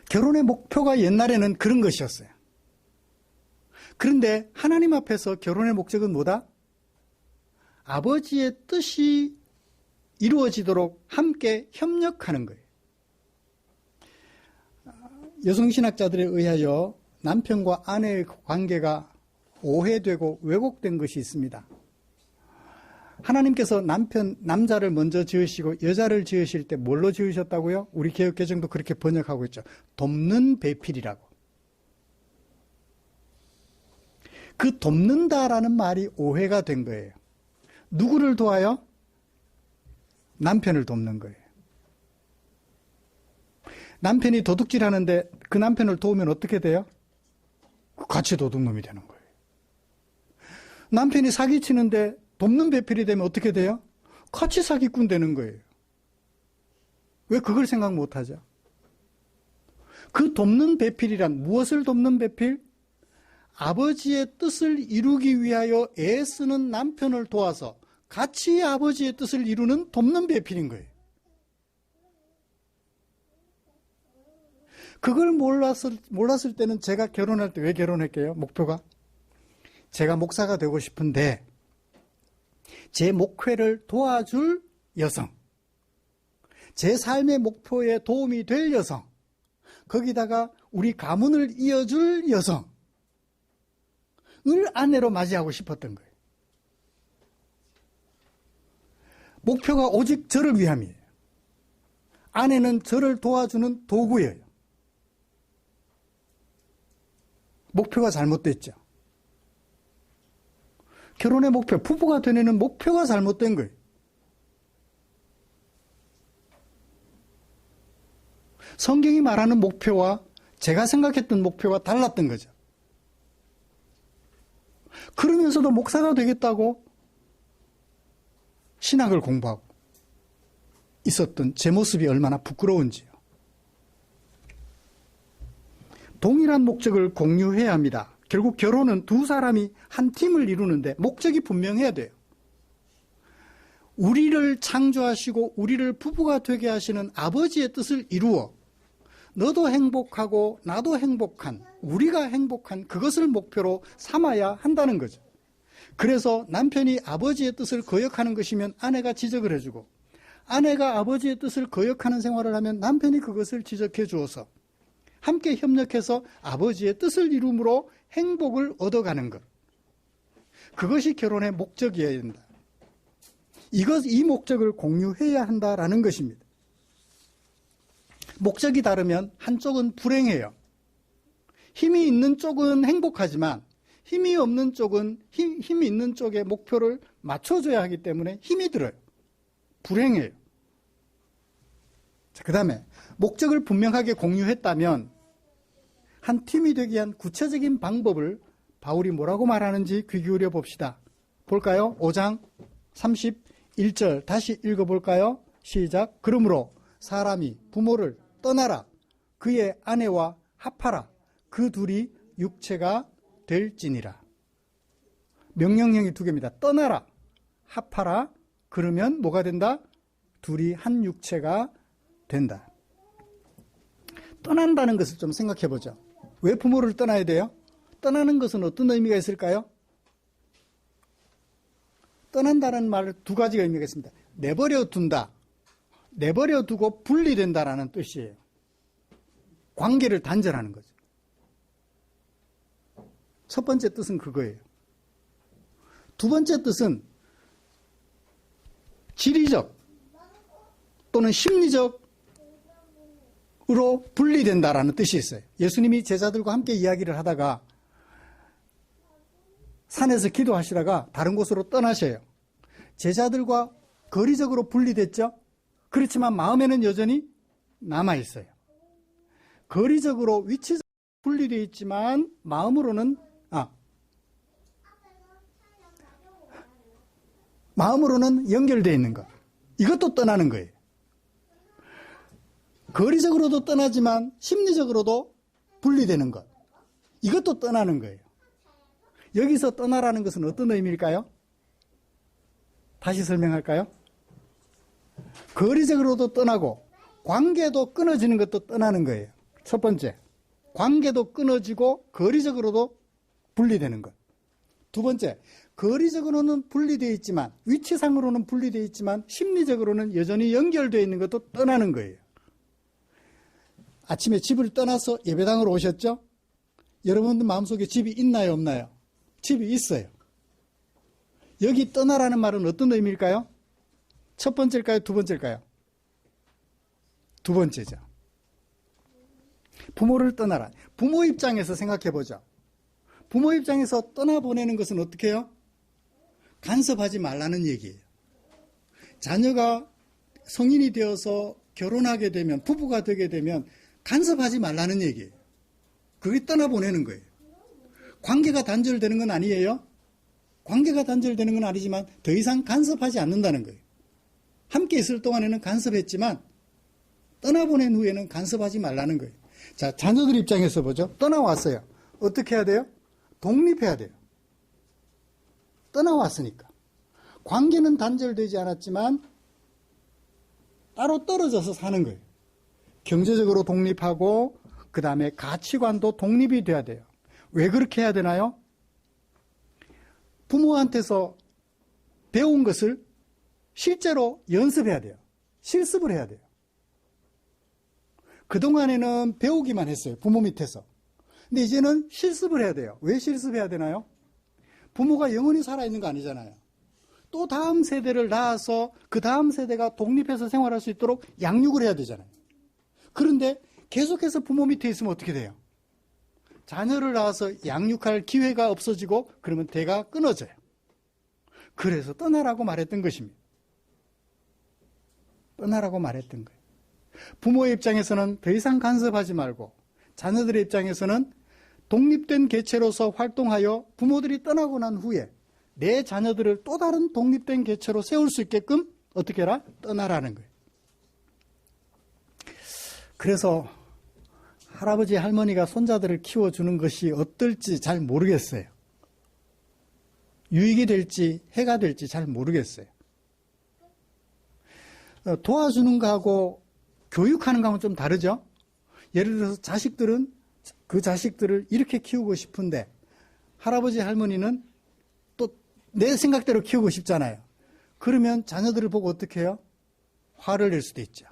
결혼의 목표가 옛날에는 그런 것이었어요. 그런데 하나님 앞에서 결혼의 목적은 뭐다? 아버지의 뜻이 이루어지도록 함께 협력하는 거예요. 여성신학자들에 의하여 남편과 아내의 관계가 오해되고 왜곡된 것이 있습니다. 하나님께서 남자를 먼저 지으시고 여자를 지으실 때 뭘로 지으셨다고요? 우리 개역개정도 그렇게 번역하고 있죠. 돕는 배필이라고. 그 돕는다라는 말이 오해가 된 거예요. 누구를 도와요? 남편을 돕는 거예요. 남편이 도둑질 하는데 그 남편을 도우면 어떻게 돼요? 같이 도둑놈이 되는 거예요. 남편이 사기치는데 돕는 배필이 되면 어떻게 돼요? 같이 사기꾼 되는 거예요. 왜 그걸 생각 못하죠? 그 돕는 배필이란 무엇을 돕는 배필? 아버지의 뜻을 이루기 위하여 애쓰는 남편을 도와서 같이 아버지의 뜻을 이루는 돕는 배필인 거예요. 그걸 몰랐을 때는 제가 결혼할 때 왜 결혼했게요? 목표가? 제가 목사가 되고 싶은데 제 목회를 도와줄 여성, 제 삶의 목표에 도움이 될 여성, 거기다가 우리 가문을 이어줄 여성을 아내로 맞이하고 싶었던 거예요. 목표가 오직 저를 위함이에요. 아내는 저를 도와주는 도구예요. 목표가 잘못됐죠. 결혼의 목표, 부부가 되는 목표가 잘못된 거예요. 성경이 말하는 목표와 제가 생각했던 목표가 달랐던 거죠. 그러면서도 목사가 되겠다고 신학을 공부하고 있었던 제 모습이 얼마나 부끄러운지요. 동일한 목적을 공유해야 합니다. 결국 결혼은 두 사람이 한 팀을 이루는데 목적이 분명해야 돼요. 우리를 창조하시고 우리를 부부가 되게 하시는 아버지의 뜻을 이루어 너도 행복하고 나도 행복한, 우리가 행복한 그것을 목표로 삼아야 한다는 거죠. 그래서 남편이 아버지의 뜻을 거역하는 것이면 아내가 지적을 해주고, 아내가 아버지의 뜻을 거역하는 생활을 하면 남편이 그것을 지적해 주어서 함께 협력해서 아버지의 뜻을 이룸으로 행복을 얻어가는 것. 그것이 결혼의 목적이어야 된다. 이 목적을 공유해야 한다라는 것입니다. 목적이 다르면 한쪽은 불행해요. 힘이 있는 쪽은 행복하지만 힘이 없는 쪽은 힘이 있는 쪽에 목표를 맞춰줘야 하기 때문에 힘이 들어요. 불행해요. 자, 그 다음에 목적을 분명하게 공유했다면 한 팀이 되기 위한 구체적인 방법을 바울이 뭐라고 말하는지 귀 기울여 봅시다. 볼까요? 5장 31절 다시 읽어볼까요? 시작. 그러므로 사람이 부모를 떠나라. 그의 아내와 합하라. 그 둘이 육체가 될지니라. 명령형이 두 개입니다. 떠나라. 합하라. 그러면 뭐가 된다? 둘이 한 육체가 된다. 떠난다는 것을 좀 생각해 보죠. 왜 부모를 떠나야 돼요? 떠나는 것은 어떤 의미가 있을까요? 떠난다는 말 두 가지가 의미가 있습니다. 내버려 둔다. 내버려 두고 분리된다라는 뜻이에요. 관계를 단절하는 거죠. 첫 번째 뜻은 그거예요. 두 번째 뜻은 지리적 또는 심리적으로 분리된다라는 뜻이 있어요. 예수님이 제자들과 함께 이야기를 하다가 산에서 기도하시다가 다른 곳으로 떠나셔요. 제자들과 거리적으로 분리됐죠? 그렇지만 마음에는 여전히 남아있어요. 거리적으로 위치적으로 분리되어 있지만 마음으로는 연결되어 있는 것. 이것도 떠나는 거예요. 거리적으로도 떠나지만 심리적으로도 분리되는 것. 이것도 떠나는 거예요. 여기서 떠나라는 것은 어떤 의미일까요? 다시 설명할까요? 거리적으로도 떠나고 관계도 끊어지는 것도 떠나는 거예요. 첫 번째, 관계도 끊어지고 거리적으로도 분리되는 것. 두 번째, 거리적으로는 분리되어 있지만 위치상으로는 분리되어 있지만 심리적으로는 여전히 연결되어 있는 것도 떠나는 거예요. 아침에 집을 떠나서 예배당으로 오셨죠? 여러분들 마음속에 집이 있나요, 없나요? 집이 있어요. 여기 떠나라는 말은 어떤 의미일까요? 첫 번째일까요? 두 번째일까요? 두 번째죠. 부모를 떠나라. 부모 입장에서 생각해 보죠. 부모 입장에서 떠나보내는 것은 어떻게 해요? 간섭하지 말라는 얘기예요. 자녀가 성인이 되어서 결혼하게 되면, 부부가 되게 되면 간섭하지 말라는 얘기예요. 그게 떠나보내는 거예요. 관계가 단절되는 건 아니에요. 관계가 단절되는 건 아니지만 더 이상 간섭하지 않는다는 거예요. 함께 있을 동안에는 간섭했지만 떠나보낸 후에는 간섭하지 말라는 거예요. 자, 자녀들 입장에서 보죠. 떠나왔어요. 어떻게 해야 돼요? 독립해야 돼요. 떠나왔으니까. 관계는 단절되지 않았지만 따로 떨어져서 사는 거예요. 경제적으로 독립하고 그 다음에 가치관도 독립이 돼야 돼요. 왜 그렇게 해야 되나요? 부모한테서 배운 것을 실제로 연습해야 돼요. 실습을 해야 돼요. 그동안에는 배우기만 했어요. 부모 밑에서. 근데 이제는 실습을 해야 돼요. 왜 실습해야 되나요? 부모가 영원히 살아있는 거 아니잖아요. 또 다음 세대를 낳아서 그 다음 세대가 독립해서 생활할 수 있도록 양육을 해야 되잖아요. 그런데 계속해서 부모 밑에 있으면 어떻게 돼요? 자녀를 낳아서 양육할 기회가 없어지고 그러면 대가 끊어져요. 그래서 떠나라고 말했던 것입니다. 떠나라고 말했던 거예요. 부모의 입장에서는 더 이상 간섭하지 말고 자녀들의 입장에서는 독립된 개체로서 활동하여 부모들이 떠나고 난 후에 내 자녀들을 또 다른 독립된 개체로 세울 수 있게끔 어떻게 해라? 떠나라는 거예요. 그래서 할아버지 할머니가 손자들을 키워주는 것이 어떨지 잘 모르겠어요. 유익이 될지 해가 될지 잘 모르겠어요. 도와주는 거하고 교육하는 거하고는 좀 다르죠. 예를 들어서 자식들은 그 자식들을 이렇게 키우고 싶은데 할아버지 할머니는 또 내 생각대로 키우고 싶잖아요. 그러면 자녀들을 보고 어떻게 해요? 화를 낼 수도 있죠.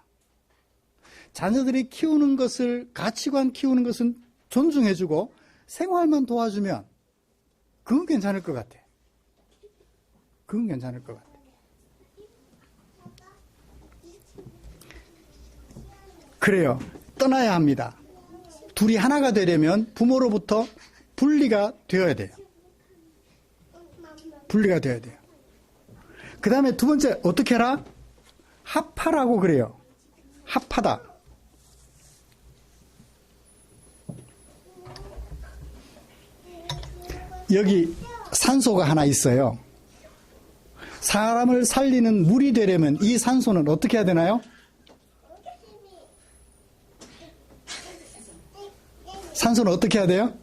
자녀들이 키우는 것을, 가치관 키우는 것은 존중해주고 생활만 도와주면 그건 괜찮을 것 같아. 그건 괜찮을 것 같아. 그래요. 떠나야 합니다. 둘이 하나가 되려면 부모로부터 분리가 되어야 돼요. 분리가 돼야 돼요. 그 다음에 두 번째 어떻게 해라? 합하라고 그래요. 합하다. 여기 산소가 하나 있어요. 사람을 살리는 물이 되려면 이 산소는 어떻게 해야 되나요? 산소는 어떻게 해야 돼요?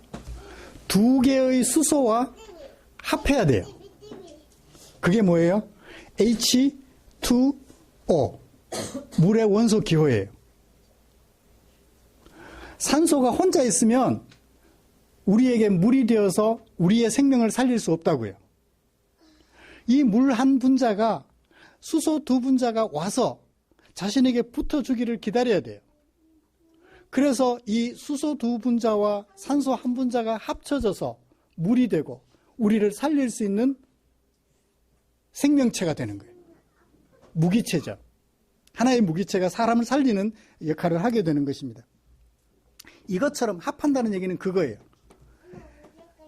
두 개의 수소와 합해야 돼요. 그게 뭐예요? H2O. 물의 원소 기호예요. 산소가 혼자 있으면 우리에게 물이 되어서 우리의 생명을 살릴 수 없다고요. 이 물 한 분자가 수소 두 분자가 와서 자신에게 붙어주기를 기다려야 돼요. 그래서 이 수소 두 분자와 산소 한 분자가 합쳐져서 물이 되고 우리를 살릴 수 있는 생명체가 되는 거예요. 무기체죠. 하나의 무기체가 사람을 살리는 역할을 하게 되는 것입니다. 이것처럼 합한다는 얘기는 그거예요.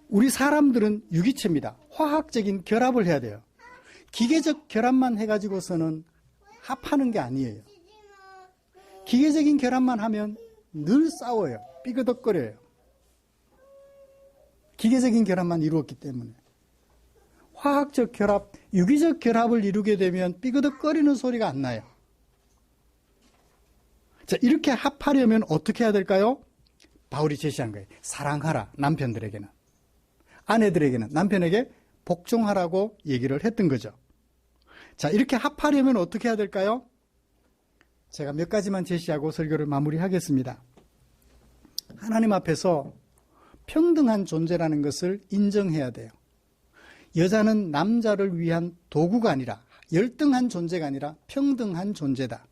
우리 사람들은 유기체입니다. 화학적인 결합을 해야 돼요. 기계적 결합만 해가지고서는 합하는 게 아니에요. 기계적인 결합만 하면 늘 싸워요. 삐그덕거려요. 기계적인 결합만 이루었기 때문에. 화학적 결합, 유기적 결합을 이루게 되면 삐그덕거리는 소리가 안 나요. 자, 이렇게 합하려면 어떻게 해야 될까요? 바울이 제시한 거예요. 사랑하라, 남편들에게는. 아내들에게는 남편에게 복종하라고 얘기를 했던 거죠. 자, 이렇게 합하려면 어떻게 해야 될까요? 제가 몇 가지만 제시하고 설교를 마무리하겠습니다. 하나님 앞에서 평등한 존재라는 것을 인정해야 돼요. 여자는 남자를 위한 도구가 아니라 열등한 존재가 아니라 평등한 존재다.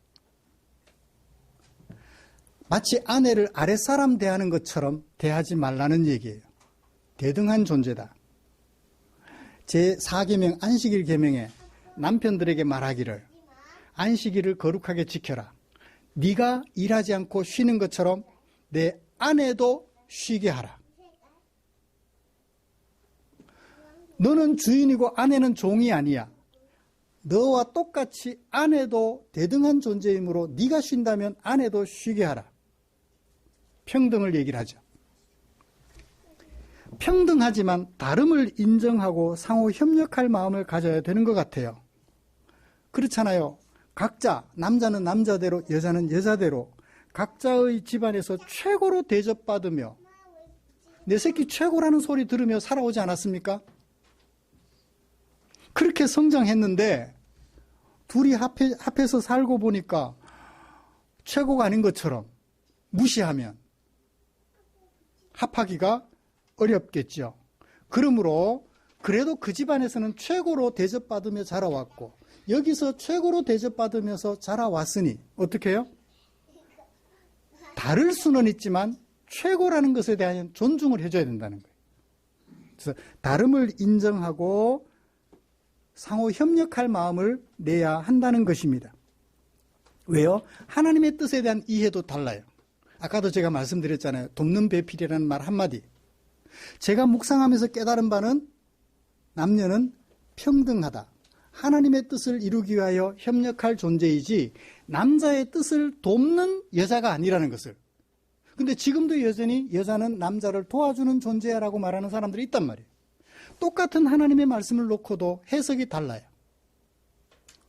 마치 아내를 아랫사람 대하는 것처럼 대하지 말라는 얘기예요. 대등한 존재다. 제4계명 안식일 계명에 남편들에게 말하기를 안식일을 거룩하게 지켜라. 네가 일하지 않고 쉬는 것처럼 내 아내도 쉬게 하라. 너는 주인이고 아내는 종이 아니야. 너와 똑같이 아내도 대등한 존재이므로 네가 쉰다면 아내도 쉬게 하라. 평등을 얘기를 하죠. 평등하지만 다름을 인정하고 상호 협력할 마음을 가져야 되는 것 같아요. 그렇잖아요. 각자, 남자는 남자대로, 여자는 여자대로 각자의 집안에서 최고로 대접받으며 내 새끼 최고라는 소리 들으며 살아오지 않았습니까? 그렇게 성장했는데 둘이 합해서 살고 보니까 최고가 아닌 것처럼 무시하면 합하기가 어렵겠죠. 그러므로 그래도 그 집안에서는 최고로 대접받으며 자라왔고 여기서 최고로 대접받으면서 자라왔으니 어떻게 해요? 다를 수는 있지만 최고라는 것에 대한 존중을 해줘야 된다는 거예요. 그래서 다름을 인정하고 상호 협력할 마음을 내야 한다는 것입니다. 왜요? 하나님의 뜻에 대한 이해도 달라요. 아까도 제가 말씀드렸잖아요. 돕는 배필이라는 말 한마디. 제가 묵상하면서 깨달은 바는 남녀는 평등하다. 하나님의 뜻을 이루기 위하여 협력할 존재이지 남자의 뜻을 돕는 여자가 아니라는 것을. 근데 지금도 여전히 여자는 남자를 도와주는 존재야라고 말하는 사람들이 있단 말이에요. 똑같은 하나님의 말씀을 놓고도 해석이 달라요.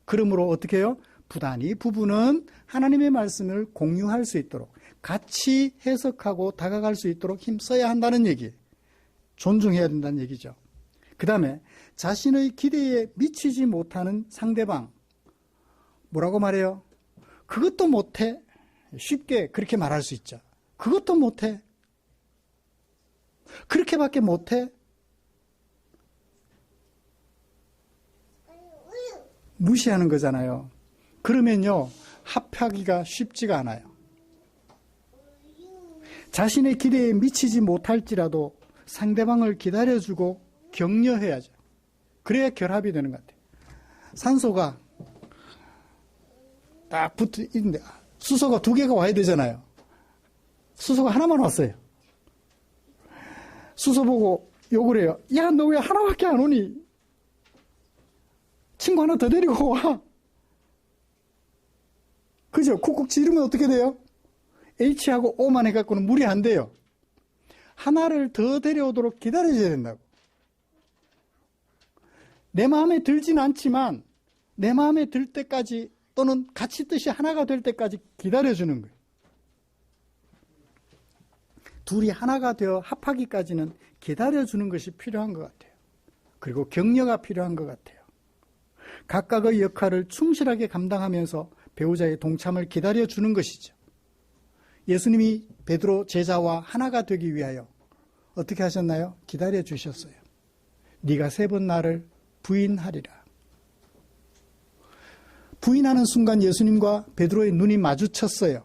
그러므로 어떻게 해요? 부단히 부부는 하나님의 말씀을 공유할 수 있도록 같이 해석하고 다가갈 수 있도록 힘써야 한다는 얘기예요. 존중해야 된다는 얘기죠. 그 다음에 자신의 기대에 미치지 못하는 상대방 뭐라고 말해요? 그것도 못해. 쉽게 그렇게 말할 수 있죠. 그것도 못해. 그렇게밖에 못해. 무시하는 거잖아요. 그러면요 합하기가 쉽지가 않아요. 자신의 기대에 미치지 못할지라도 상대방을 기다려주고 격려해야죠. 그래야 결합이 되는 것 같아요. 산소가 딱 붙어 있는데 수소가 2개가 와야 되잖아요. 수소가 하나만 왔어요. 수소 보고 욕을 해요. 야, 너 왜 하나밖에 안 오니? 친구 하나 더 데리고 와. 그죠? 쿡쿡 지르면 어떻게 돼요? H하고 O만 해갖고는 물이 안 돼요. 하나를 더 데려오도록 기다려줘야 된다고. 내 마음에 들진 않지만 내 마음에 들 때까지 또는 같이 뜻이 하나가 될 때까지 기다려주는 거예요. 둘이 하나가 되어 합하기까지는 기다려주는 것이 필요한 것 같아요. 그리고 격려가 필요한 것 같아요. 각각의 역할을 충실하게 감당하면서 배우자의 동참을 기다려주는 것이죠. 예수님이 베드로 제자와 하나가 되기 위하여 어떻게 하셨나요? 기다려주셨어요. 네가 3번 나를 부인하리라. 부인하는 순간 예수님과 베드로의 눈이 마주쳤어요.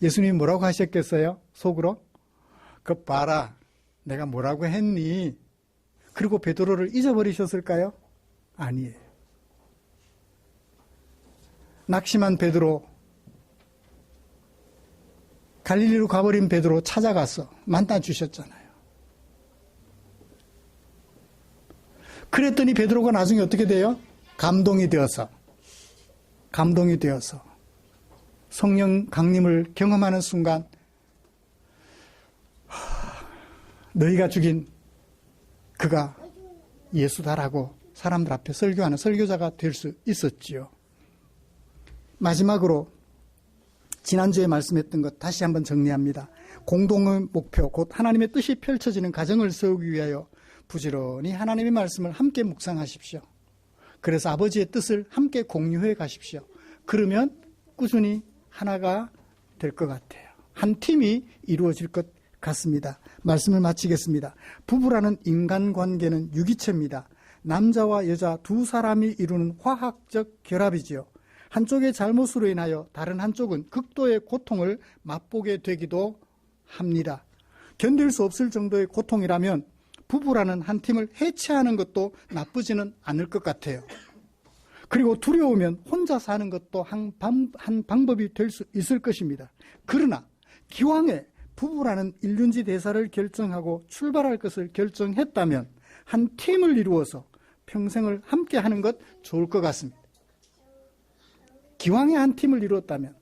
예수님이 뭐라고 하셨겠어요? 속으로? 그 봐라, 내가 뭐라고 했니? 그리고 베드로를 잊어버리셨을까요? 아니에요. 낙심한 베드로, 갈릴리로 가버린 베드로 찾아가서 만나주셨잖아요. 그랬더니 베드로가 나중에 어떻게 돼요? 감동이 되어서 성령 강림을 경험하는 순간 너희가 죽인 그가 예수다라고 사람들 앞에 설교하는 설교자가 될 수 있었지요. 마지막으로 지난주에 말씀했던 것 다시 한번 정리합니다. 공동의 목표, 곧 하나님의 뜻이 펼쳐지는 가정을 세우기 위하여 부지런히 하나님의 말씀을 함께 묵상하십시오. 그래서 아버지의 뜻을 함께 공유해 가십시오. 그러면 꾸준히 하나가 될 것 같아요. 한 팀이 이루어질 것 같습니다. 말씀을 마치겠습니다. 부부라는 인간관계는 유기체입니다. 남자와 여자 두 사람이 이루는 화학적 결합이지요. 한쪽의 잘못으로 인하여 다른 한쪽은 극도의 고통을 맛보게 되기도 합니다. 견딜 수 없을 정도의 고통이라면 부부라는 한 팀을 해체하는 것도 나쁘지는 않을 것 같아요. 그리고 두려우면 혼자 사는 것도 한 방법이 될 수 있을 것입니다. 그러나 기왕에 부부라는 일륜지 대사를 결정하고 출발할 것을 결정했다면 한 팀을 이루어서 평생을 함께 하는 것 좋을 것 같습니다. 기왕에 한 팀을 이루었다면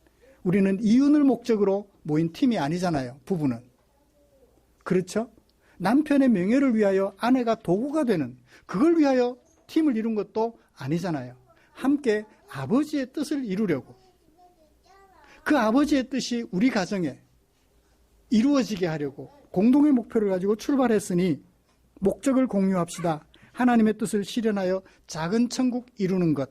우리는 이윤을 목적으로 모인 팀이 아니잖아요. 부부는. 그렇죠? 남편의 명예를 위하여 아내가 도구가 되는, 그걸 위하여 팀을 이룬 것도 아니잖아요. 함께 아버지의 뜻을 이루려고, 그 아버지의 뜻이 우리 가정에 이루어지게 하려고 공동의 목표를 가지고 출발했으니 목적을 공유합시다. 하나님의 뜻을 실현하여 작은 천국 이루는 것,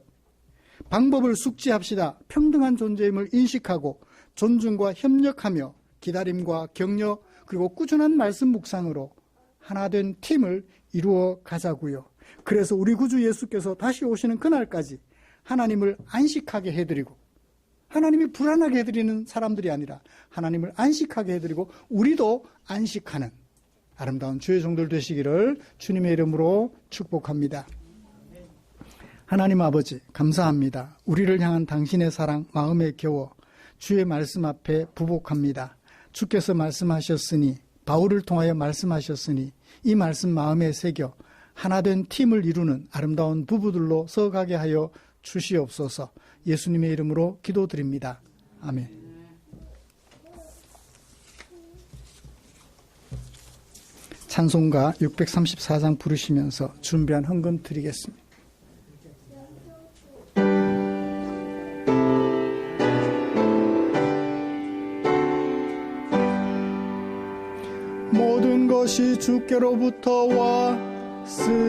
방법을 숙지합시다. 평등한 존재임을 인식하고 존중과 협력하며 기다림과 격려 그리고 꾸준한 말씀 묵상으로 하나된 팀을 이루어 가자고요. 그래서 우리 구주 예수께서 다시 오시는 그날까지 하나님을 안식하게 해드리고, 하나님이 불안하게 해드리는 사람들이 아니라 하나님을 안식하게 해드리고 우리도 안식하는 아름다운 주의 종들 되시기를 주님의 이름으로 축복합니다. 하나님 아버지 감사합니다. 우리를 향한 당신의 사랑 마음에 겨워 주의 말씀 앞에 부복합니다. 주께서 말씀하셨으니, 바울을 통하여 말씀하셨으니 이 말씀 마음에 새겨 하나된 팀을 이루는 아름다운 부부들로 서가게 하여 주시옵소서. 예수님의 이름으로 기도드립니다. 아멘. 찬송가 634장 부르시면서 준비한 헌금 드리겠습니다. 모든 것이 주께로부터 왔으니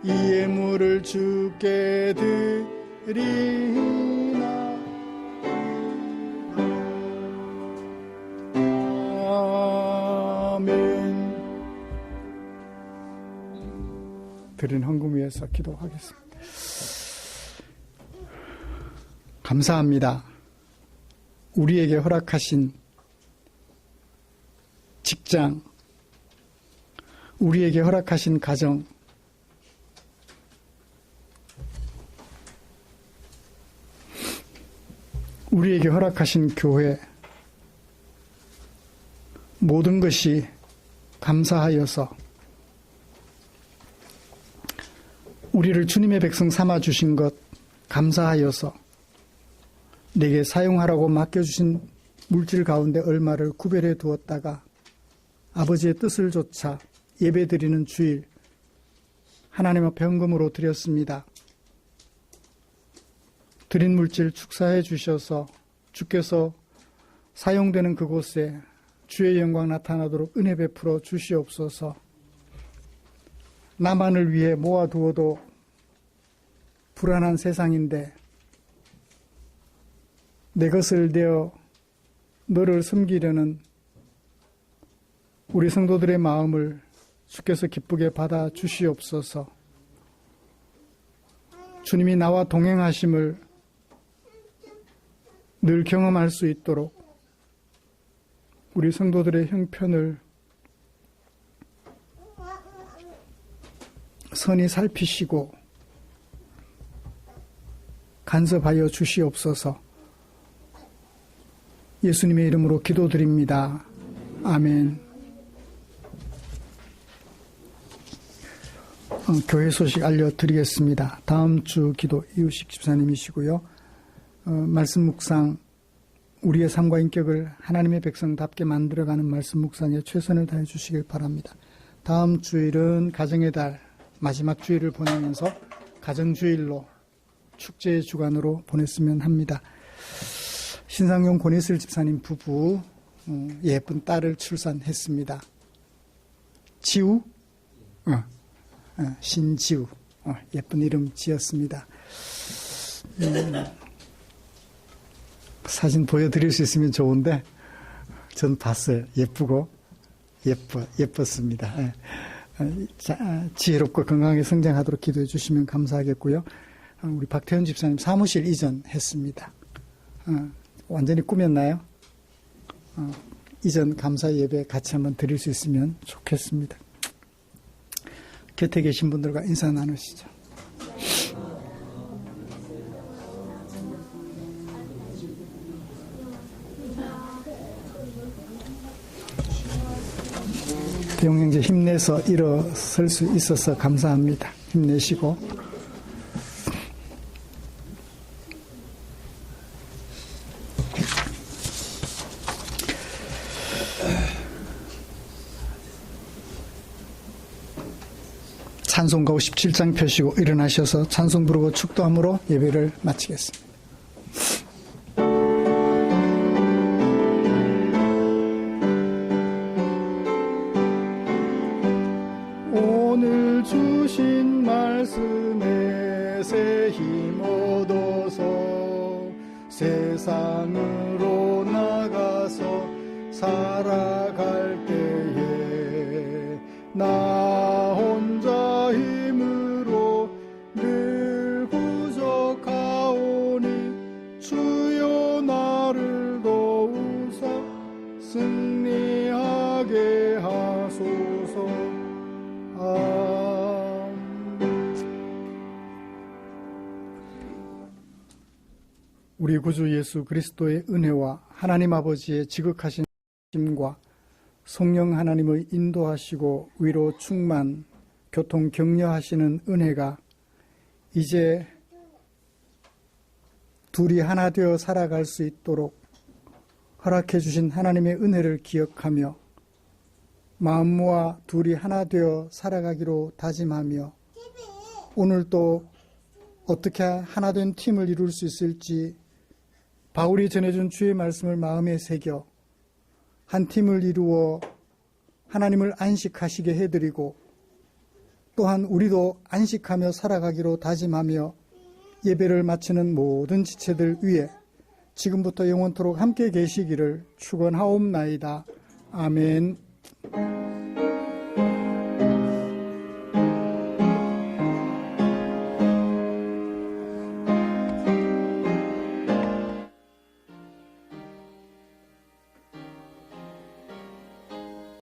이 예물을 주께 드리나. 아멘. 드린 헌금 위해서 기도하겠습니다. 감사합니다. 우리에게 허락하신 직장, 우리에게 허락하신 가정, 우리에게 허락하신 교회, 모든 것이 감사하여서 우리를 주님의 백성 삼아 주신 것 감사하여서 내게 사용하라고 맡겨주신 물질 가운데 얼마를 구별해 두었다가 아버지의 뜻을 좇아 예배드리는 주일 하나님 앞에 헌금으로 드렸습니다. 드린 물질 축사해 주셔서 주께서 사용되는 그곳에 주의 영광 나타나도록 은혜 베풀어 주시옵소서. 나만을 위해 모아두어도 불안한 세상인데 내 것을 내어 너를 섬기려는 우리 성도들의 마음을 주께서 기쁘게 받아 주시옵소서. 주님이 나와 동행하심을 늘 경험할 수 있도록 우리 성도들의 형편을 선히 살피시고 간섭하여 주시옵소서. 예수님의 이름으로 기도드립니다. 아멘. 교회 소식 알려드리겠습니다. 다음 주 기도 이우식 집사님이시고요. 말씀 묵상, 우리의 삶과 인격을 하나님의 백성답게 만들어가는 말씀 묵상에 최선을 다해 주시길 바랍니다. 다음 주일은 가정의 달 마지막 주일을 보내면서 가정주일로 축제의 주간으로 보냈으면 합니다. 신상용 권희슬 집사님 부부 예쁜 딸을 출산했습니다. 지우? 신지우. 예쁜 이름 지었습니다. 사진 보여드릴 수 있으면 좋은데 전 봤어요. 예쁘고 예뻤습니다. 지혜롭고 건강하게 성장하도록 기도해 주시면 감사하겠고요. 우리 박태현 집사님 사무실 이전했습니다. 완전히 꾸몄나요? 이전 감사 예배 같이 한번 드릴 수 있으면 좋겠습니다. 곁에 계신 분들과 인사 나누시죠. 대용 형제 힘내서 일어설 수 있어서 감사합니다. 힘내시고 찬송가 57장 펴시고 일어나셔서 찬송 부르고 축도함으로 예배를 마치겠습니다. 오늘 주신 말씀에 새 힘 얻어서 세상으로 나가서 살아갈 때에 나 혼자 힘으로 늘 부족하오니 주여 나를 도우사 승리하게 하소서. 우리 구주 예수 그리스도의 은혜와 하나님 아버지의 지극하신 힘과 성령 하나님의 인도하시고 위로 충만 교통 격려하시는 은혜가 이제 둘이 하나 되어 살아갈 수 있도록 허락해 주신 하나님의 은혜를 기억하며 마음 모아 둘이 하나 되어 살아가기로 다짐하며 오늘 또 어떻게 하나 된 팀을 이룰 수 있을지 바울이 전해준 주의 말씀을 마음에 새겨 한 팀을 이루어 하나님을 안식하시게 해드리고 또한 우리도 안식하며 살아가기로 다짐하며 예배를 마치는 모든 지체들 위해 지금부터 영원토록 함께 계시기를 축원하옵나이다. 아멘.